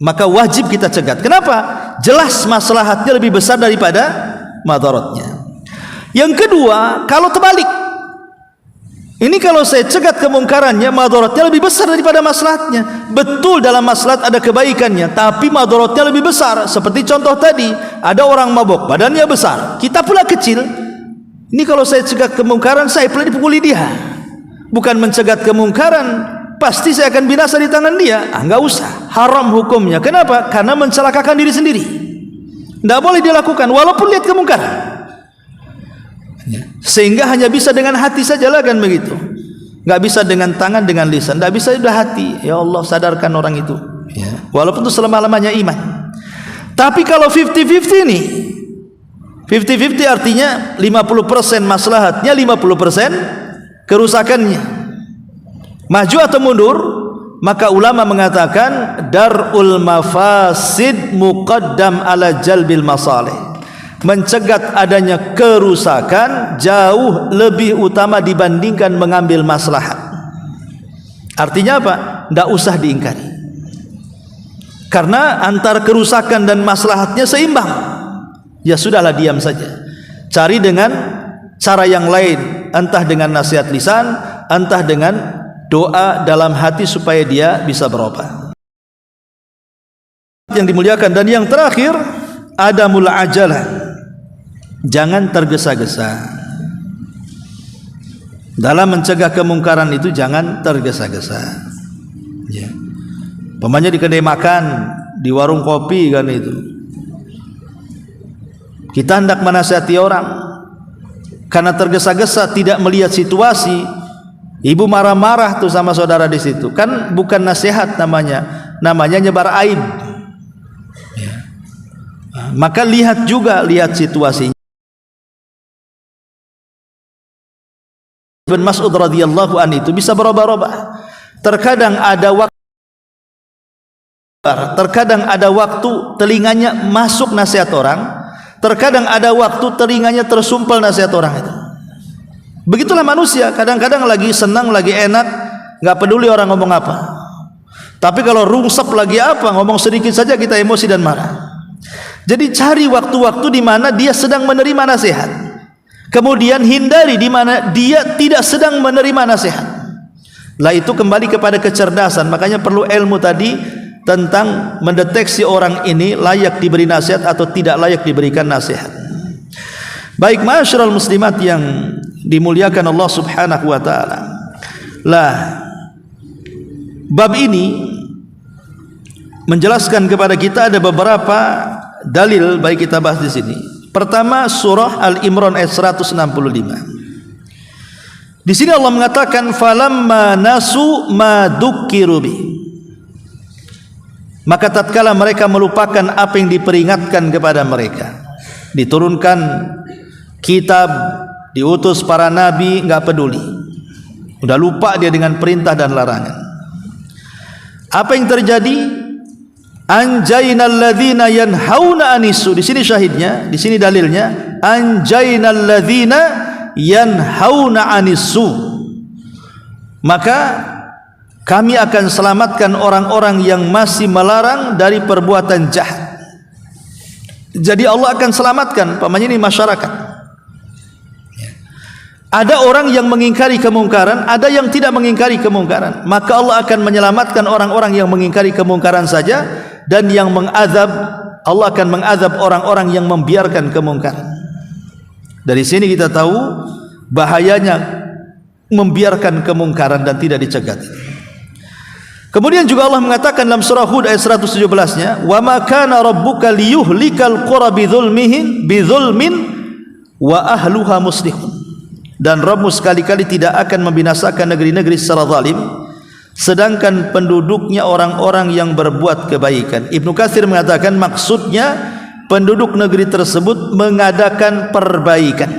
maka wajib kita cegat. Kenapa? Jelas maslahatnya lebih besar daripada madaratnya. Yang kedua, kalau terbalik, ini kalau saya cegat kemungkarannya, madaratnya lebih besar daripada maslahatnya. Betul, dalam maslahat ada kebaikannya, tapi madaratnya lebih besar. Seperti contoh tadi, ada orang mabok, badannya besar, kita pula kecil. Ini kalau saya cegat kemungkaran, saya pula dipukuli dia. Bukan mencegat kemungkaran, pasti saya akan binasa di tangan dia. Enggak usah, haram hukumnya. Kenapa? Karena mencelakakan diri sendiri. Enggak boleh dilakukan walaupun lihat kemungkaran. Sehingga hanya bisa dengan hati saja lah kan begitu. Enggak bisa dengan tangan, dengan lisan. Enggak bisa sudah hati. Ya Allah, sadarkan orang itu. Ya. Walaupun itu selama-lamanya iman. Tapi kalau 50-50 nih, 50-50 artinya 50% maslahatnya, 50% kerusakannya. Maju atau mundur? Maka ulama mengatakan darul mafasid muqaddam ala jalbil masalih. Mencegat adanya kerusakan jauh lebih utama dibandingkan mengambil maslahat. Artinya apa? Tidak usah diingkari, karena antara kerusakan dan maslahatnya seimbang. Ya sudahlah, diam saja. Cari dengan cara yang lain, entah dengan nasihat lisan entah dengan doa dalam hati supaya dia bisa berobat. Yang dimuliakan dan yang terakhir, adamul ajalah, jangan tergesa-gesa dalam mencegah kemungkaran itu, jangan tergesa-gesa. Ya. Pemanya di kedai makan, di warung kopi kan itu, kita hendak menasihati orang, karena tergesa-gesa tidak melihat situasi, ibu marah-marah tuh sama saudara di situ, kan bukan nasihat namanya nyebar aib. Ya. Maka lihat juga, lihat situasinya. Ibn Mas'ud radhiyallahu anhu itu bisa berubah-ubah. Terkadang ada waktu telinganya masuk nasihat orang, terkadang ada waktu telinganya tersumpal nasihat orang itu. Begitulah manusia, kadang-kadang lagi senang, lagi enak, nggak peduli orang ngomong apa. Tapi kalau rungsep lagi apa, ngomong sedikit saja kita emosi dan marah. Jadi cari waktu-waktu di mana dia sedang menerima nasihat, kemudian hindari di mana dia tidak sedang menerima nasihat. Lah itu kembali kepada kecerdasan. Makanya perlu ilmu tadi tentang mendeteksi orang ini layak diberi nasihat atau tidak layak diberikan nasihat. Baik ma'asyiral muslimat yang dimuliakan Allah Subhanahu wa taala. Lah bab ini menjelaskan kepada kita ada beberapa dalil, baik kita bahas di sini. Pertama, surah Al-Imran ayat 165. Di sini Allah mengatakan falamma nasu ma dzukkiru bi. Maka tatkala mereka melupakan apa yang diperingatkan kepada mereka. Diturunkan kitab, diutus para nabi, enggak peduli. Udah lupa dia dengan perintah dan larangan. Apa yang terjadi? Anjainal ladzina yanhauna anisu. Di sini syahidnya, di sini dalilnya, anjainal ladzina yanhauna anisu. Maka kami akan selamatkan orang-orang yang masih melarang dari perbuatan jahat. Jadi Allah akan selamatkan, pamannya ini masyarakat. Ada orang yang mengingkari kemungkaran, ada yang tidak mengingkari kemungkaran. Maka Allah akan menyelamatkan orang-orang yang mengingkari kemungkaran saja, dan yang mengazab, Allah akan mengazab orang-orang yang membiarkan kemungkaran. Dari sini kita tahu bahayanya membiarkan kemungkaran dan tidak dicegah. Kemudian juga Allah mengatakan dalam surah Hud ayat 117-nya, "Wa ma kana rabbuka liyuhlikal qura bidzulmin wa ahluha muslihun." Dan Rabbmu sekali-kali tidak akan membinasakan negeri-negeri secara zalim, sedangkan penduduknya orang-orang yang berbuat kebaikan. Ibnu Katsir mengatakan maksudnya penduduk negeri tersebut mengadakan perbaikan.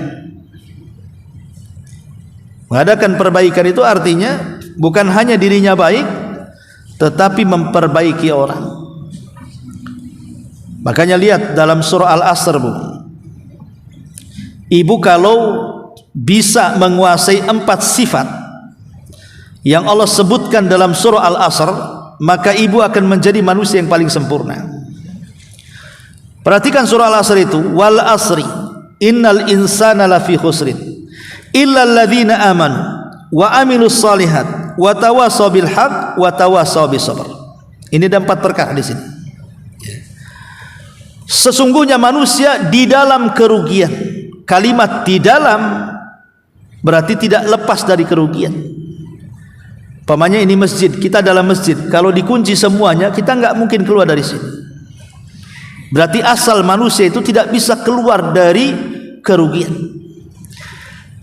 Mengadakan perbaikan itu artinya bukan hanya dirinya baik, tetapi memperbaiki orang. Makanya lihat dalam surah Al-Asr, Bu. Ibu kalau bisa menguasai 4 sifat yang Allah sebutkan dalam surah Al-Asr, maka ibu akan menjadi manusia yang paling sempurna. Perhatikan surah Al-Asr itu, wal asri innal insana lafi khusrin illa alladzina amanu wa amilus solihat wa tawasaw bil haq wa tawasaw bis sabr. Ini ada 4 perkara di sini. Sesungguhnya manusia di dalam kerugian. Kalimat di dalam berarti tidak lepas dari kerugian. Pamannya ini masjid, kita dalam masjid, kalau dikunci semuanya kita enggak mungkin keluar dari sini. Berarti asal manusia itu tidak bisa keluar dari kerugian.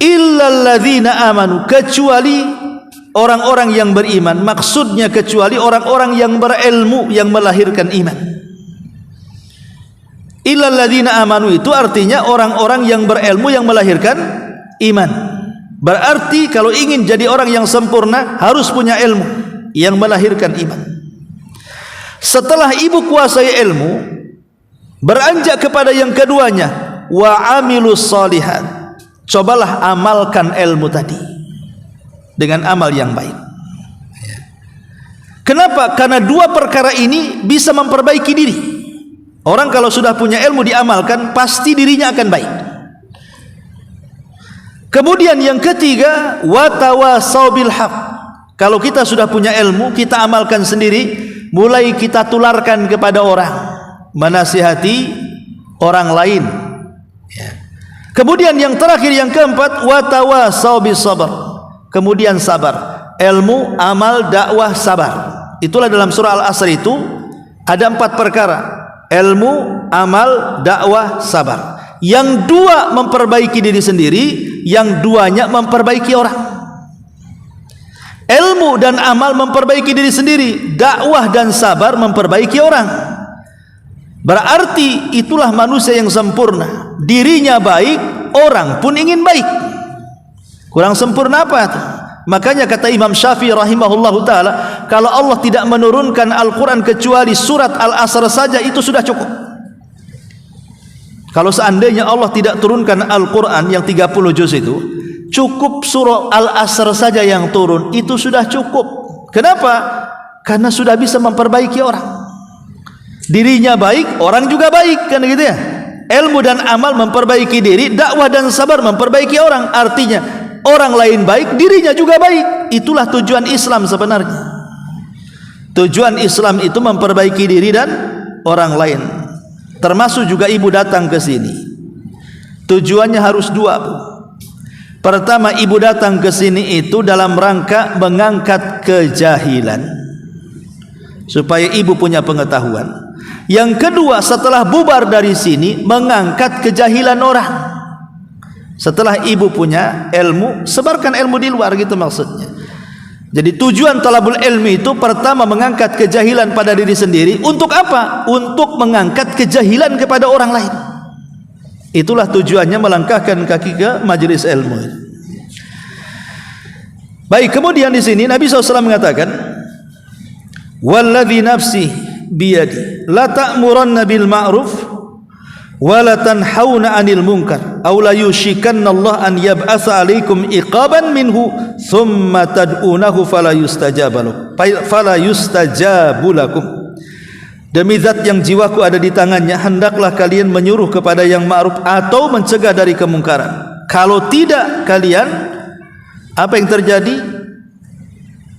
Illal ladzina amanu, kecuali orang-orang yang beriman. Maksudnya kecuali orang-orang yang berilmu yang melahirkan iman. Illal ladzina amanu itu artinya orang-orang yang berilmu yang melahirkan iman. Berarti kalau ingin jadi orang yang sempurna harus punya ilmu yang melahirkan iman. Setelah ibu kuasai ilmu, beranjak kepada yang keduanya, wa amilus solihat. Cobalah amalkan ilmu tadi dengan amal yang baik. Kenapa? Karena 2 perkara ini bisa memperbaiki diri. Orang kalau sudah punya ilmu diamalkan, pasti dirinya akan baik. Kemudian yang ketiga, wa tawasau bil haq. Kalau kita sudah punya ilmu, kita amalkan sendiri, mulai kita tularkan kepada orang, menasihati orang lain. Kemudian yang terakhir, yang keempat, wa tawasau bis sabr. Kemudian sabar. Ilmu, amal, dakwah, sabar. Itulah dalam surah Al-Asr itu ada 4 perkara. Ilmu, amal, dakwah, sabar. Yang 2 memperbaiki diri sendiri, yang 2-nya memperbaiki orang. Ilmu dan amal memperbaiki diri sendiri, dakwah dan sabar memperbaiki orang. Berarti itulah manusia yang sempurna. Dirinya baik, orang pun ingin baik. Kurang sempurna apa itu? Makanya kata Imam Syafi'i rahimahullahu ta'ala, kalau Allah tidak menurunkan Al-Quran kecuali surat Al-Asr saja, itu sudah cukup. Kalau seandainya Allah tidak turunkan Al-Quran yang 30 juz itu, cukup surah Al-Asr saja yang turun, itu sudah cukup. Kenapa? Karena sudah bisa memperbaiki orang. Dirinya baik, orang juga baik, kan gitu ya. Ilmu dan amal memperbaiki diri, dakwah dan sabar memperbaiki orang. Artinya orang lain baik, dirinya juga baik. Itulah tujuan Islam sebenarnya. Tujuan Islam itu memperbaiki diri dan orang lain. Termasuk juga ibu datang ke sini. Tujuannya harus 2, Bu. Pertama, ibu datang ke sini itu dalam rangka mengangkat kejahilan, supaya ibu punya pengetahuan. Yang kedua, setelah bubar dari sini, mengangkat kejahilan orang. Setelah ibu punya ilmu, sebarkan ilmu di luar, gitu maksudnya. Jadi tujuan talabul ilmi itu pertama mengangkat kejahilan pada diri sendiri. Untuk apa? Untuk mengangkat kejahilan kepada orang lain. Itulah tujuannya melangkahkan kaki ke majelis ilmu. Baik, kemudian di sini Nabi SAW mengatakan, "Walladzi nafsi biyadi la ta'muranna bil ma'ruf wa la tanhauna 'anil munkar aw la yushikanna Allah an yab'atsa 'alaikum iqaban minhu thumma tad'unahu fala yustajabu lakum." Demi zat yang jiwaku ada di tangannya, hendaklah kalian menyuruh kepada yang ma'ruf atau mencegah dari kemungkaran. Kalau tidak kalian, apa yang terjadi?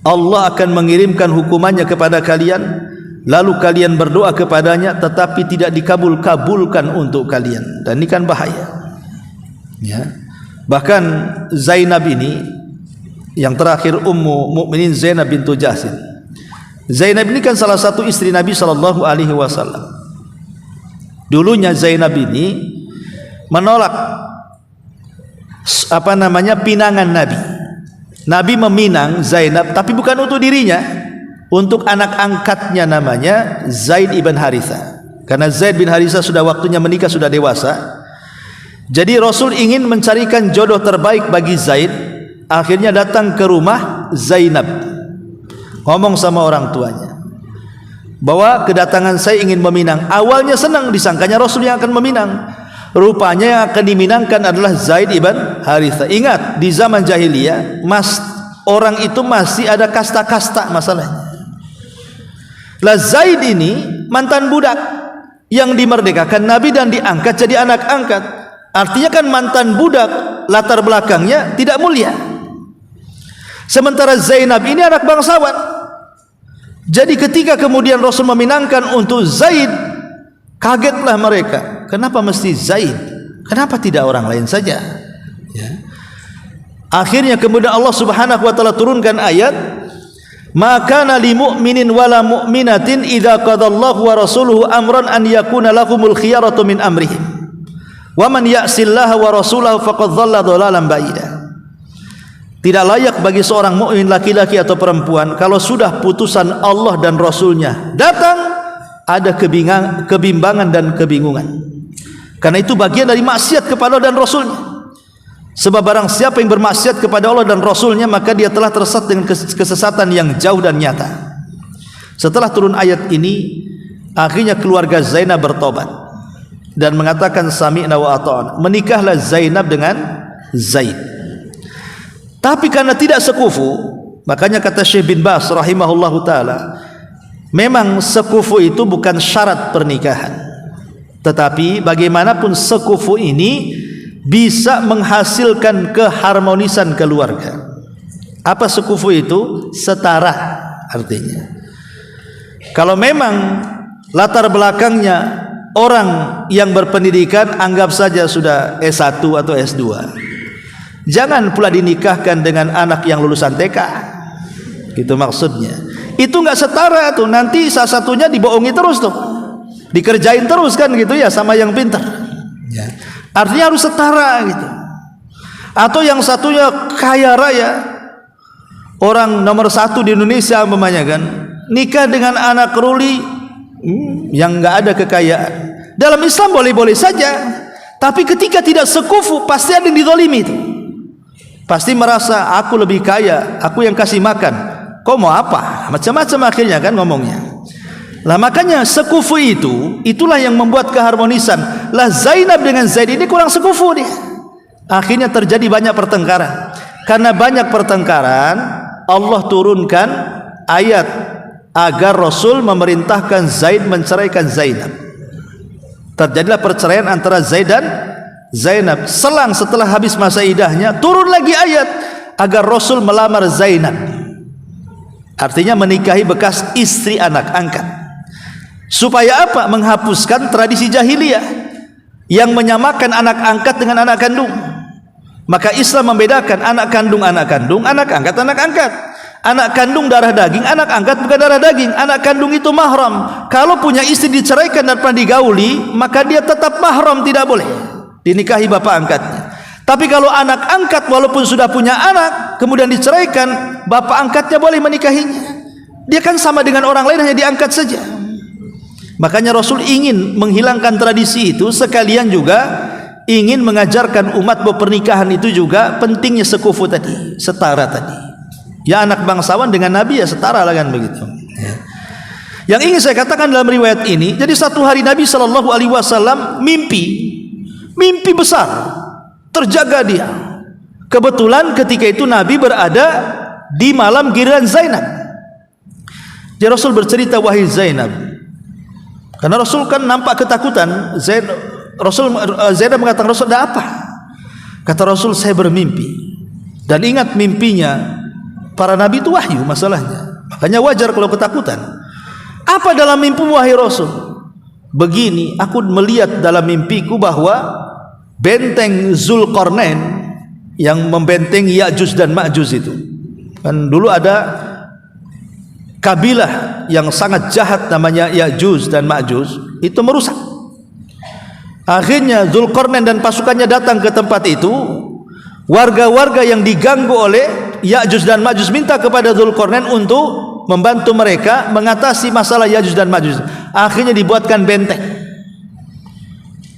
Allah akan mengirimkan hukumannya kepada kalian, lalu kalian berdoa kepadanya tetapi tidak dikabul-kabulkan untuk kalian. Dan ini kan bahaya, ya. Bahkan Zainab ini, yang terakhir Ummu Mukminin Zainab bintu Jahsin. Zainab ini kan salah satu istri Nabi SAW. Dulunya Zainab ini menolak pinangan Nabi. Nabi meminang Zainab, tapi bukan untuk dirinya, untuk anak angkatnya namanya Zaid ibn Haritha. Karena Zaid bin Haritha sudah waktunya menikah, sudah dewasa. Jadi Rasul ingin mencarikan jodoh terbaik bagi Zaid. Akhirnya datang ke rumah Zainab, ngomong sama orang tuanya bahwa kedatangan saya ingin meminang. Awalnya senang, disangkanya Rasul yang akan meminang. Rupanya yang akan diminangkan adalah Zaid ibn Haritha. Ingat, di zaman jahiliyah orang itu masih ada kasta-kasta masalahnya. Lah Zaid ini mantan budak yang dimerdekakan Nabi dan diangkat jadi anak angkat. Artinya kan mantan budak, latar belakangnya tidak mulia. Sementara Zainab ini anak bangsawan. Jadi ketika kemudian Rasul meminangkan untuk Zaid, kagetlah mereka. Kenapa mesti Zaid? Kenapa tidak orang lain saja? Ya. Akhirnya kemudian Allah Subhanahu wa taala turunkan ayat, "Maka li mu'minin wala mu'minatin idza qadallahu wa rasuluhu amran an yakuna lahumul khiyaratu min amrihim. Wa man ya'sillaha wa rasulahu faqad dhalla dhalalan ba'ida." Tidak layak bagi seorang mukmin laki-laki atau perempuan, kalau sudah putusan Allah dan Rasulnya datang, ada kebimbangan dan kebingungan. Karena itu bagian dari maksiat kepada Allah dan Rasulnya. Sebab barang siapa yang bermaksiat kepada Allah dan Rasulnya, maka dia telah tersesat dengan kesesatan yang jauh dan nyata. Setelah turun ayat ini, akhirnya keluarga Zainab bertobat dan mengatakan sami'na wa ata'na. Menikahlah Zainab dengan Zaid. Tapi karena tidak sekufu, makanya kata Syekh bin Baz rahimahullahu ta'ala, memang sekufu itu bukan syarat pernikahan. Tetapi bagaimanapun sekufu ini bisa menghasilkan keharmonisan keluarga. Apa sekufu itu? Setara artinya. Kalau memang latar belakangnya orang yang berpendidikan, anggap saja sudah S1 atau S2, jangan pula dinikahkan dengan anak yang lulusan TK. Gitu maksudnya. Itu nggak setara tuh, nanti salah satunya dibohongi terus tuh, dikerjain terus kan gitu ya sama yang pintar ya. Artinya harus setara gitu. Atau yang satunya kaya raya, orang nomor 1 di Indonesia umpamanya kan, nikah dengan anak ruli yang nggak ada kekayaan. Dalam Islam boleh-boleh saja, tapi ketika tidak sekufu pasti ada yang dizalimi itu. Pasti merasa aku lebih kaya, aku yang kasih makan. Kau mau apa? Macam-macam akhirnya kan ngomongnya. Lah makanya sekufu itulah yang membuat keharmonisan. Lah Zainab dengan Zaid ini kurang sekufu dia. Akhirnya terjadi banyak pertengkaran. Karena banyak pertengkaran, Allah turunkan ayat agar Rasul memerintahkan Zaid menceraikan Zainab. Terjadilah perceraian antara Zaid dan Zainab. Selang setelah habis masa iddahnya, turun lagi ayat agar Rasul melamar Zainab. Artinya menikahi bekas istri anak angkat. Supaya apa? Menghapuskan tradisi jahiliyah yang menyamakan anak angkat dengan anak kandung. Maka Islam membedakan anak kandung, anak kandung, anak angkat, anak angkat. Anak kandung darah daging, anak angkat bukan darah daging. Anak kandung itu mahram. Kalau punya istri diceraikan dan pernah digauli, maka dia tetap mahram, tidak boleh dinikahi bapak angkatnya. Tapi kalau anak angkat walaupun sudah punya anak kemudian diceraikan, bapak angkatnya boleh menikahinya. Dia kan sama dengan orang lain, hanya diangkat saja. Makanya Rasul ingin menghilangkan tradisi itu, sekalian juga ingin mengajarkan umat bahwa pernikahan itu juga pentingnya sekufu tadi, setara tadi. Ya anak bangsawan dengan Nabi ya setara lah kan begitu. Ya. Yang ingin saya katakan dalam riwayat ini, jadi satu hari Nabi SAW mimpi besar, terjaga dia. Kebetulan ketika itu Nabi berada di malam giliran Zainab. Jadi Rasul bercerita, wahai Zainab, karena Rasul kan nampak ketakutan. Zainab mengatakan, Rasul ada apa? Kata Rasul, saya bermimpi. Dan ingat mimpinya para nabi itu wahyu masalahnya, makanya wajar kalau ketakutan. Apa dalam mimpi wahai Rasul? Begini, aku melihat dalam mimpiku bahwa benteng Zulkarnain yang membentengi Ya'juj dan Ma'juj itu, kan dulu ada kabilah yang sangat jahat namanya Ya'juj dan Ma'juj, itu merusak. Akhirnya Zulkarnain dan pasukannya datang ke tempat itu. Warga-warga yang diganggu oleh Ya'juj dan Ma'juj minta kepada Zulkarnain untuk membantu mereka mengatasi masalah Ya'juj dan Ma'juj. Akhirnya dibuatkan benteng.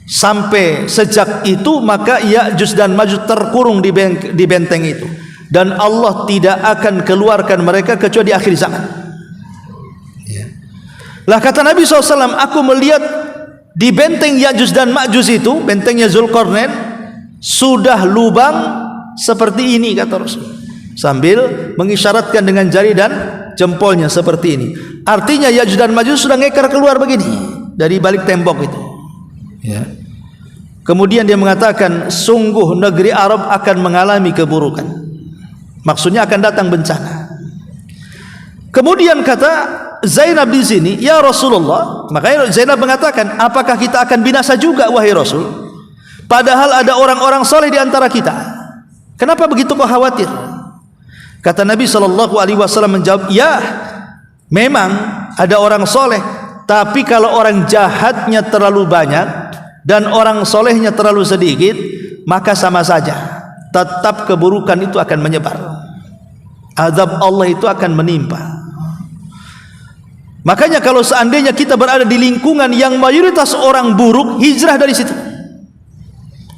Sampai sejak itu maka Ya'juj dan Ma'juj terkurung di benteng itu, dan Allah tidak akan keluarkan mereka kecuali di akhir zaman. Ya. Lah kata Nabi SAW, aku melihat di benteng Ya'juj dan Ma'juj itu, bentengnya Zulkarnain, sudah lubang seperti ini, kata Rasul, sambil mengisyaratkan dengan jari dan jempolnya seperti ini. Artinya Ya'juj dan Ma'juj sudah ngekar keluar begini dari balik tembok itu. Ya. Kemudian dia mengatakan, sungguh negeri Arab akan mengalami keburukan. Maksudnya akan datang bencana. Kemudian kata Zainab di sini, ya Rasulullah, makanya Zainab mengatakan, apakah kita akan binasa juga wahai Rasul? Padahal ada orang-orang soleh di antara kita. Kenapa begitu kau khawatir? Kata Nabi SAW menjawab, ya memang ada orang soleh, tapi kalau orang jahatnya terlalu banyak dan orang solehnya terlalu sedikit, maka sama saja, tetap keburukan itu akan menyebar, azab Allah itu akan menimpa. Makanya kalau seandainya kita berada di lingkungan yang mayoritas orang buruk, hijrah dari situ,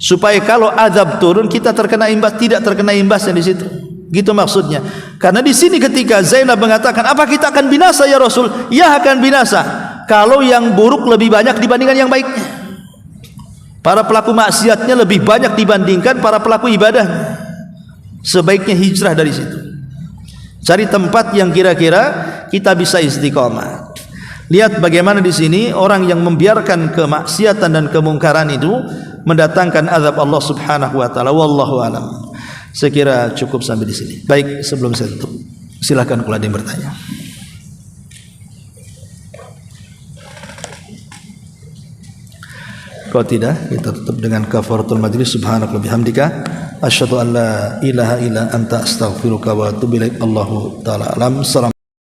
supaya kalau azab turun kita terkena imbas, tidak terkena imbasnya di situ. Gitu maksudnya. Karena di sini ketika Zainab mengatakan, apa kita akan binasa ya Rasul? Ya akan binasa kalau yang buruk lebih banyak dibandingkan yang baiknya. Para pelaku maksiatnya lebih banyak dibandingkan para pelaku ibadahnya. Sebaiknya hijrah dari situ. Cari tempat yang kira-kira kita bisa istiqomah. Lihat bagaimana di sini orang yang membiarkan kemaksiatan dan kemungkaran itu mendatangkan azab Allah Subhanahu wa taala. Wallahu alam. Saya kira cukup sampai di sini. Baik, sebelum saya tutup, silakan kalau ada yang bertanya. Kalau tidak, kita tutup dengan kafaratul majlis. Subhanaka wa bihamdika asyhadu an la ilaha illa anta astaghfiruka wa atubu ilaik. Allahu taala alam. Salam.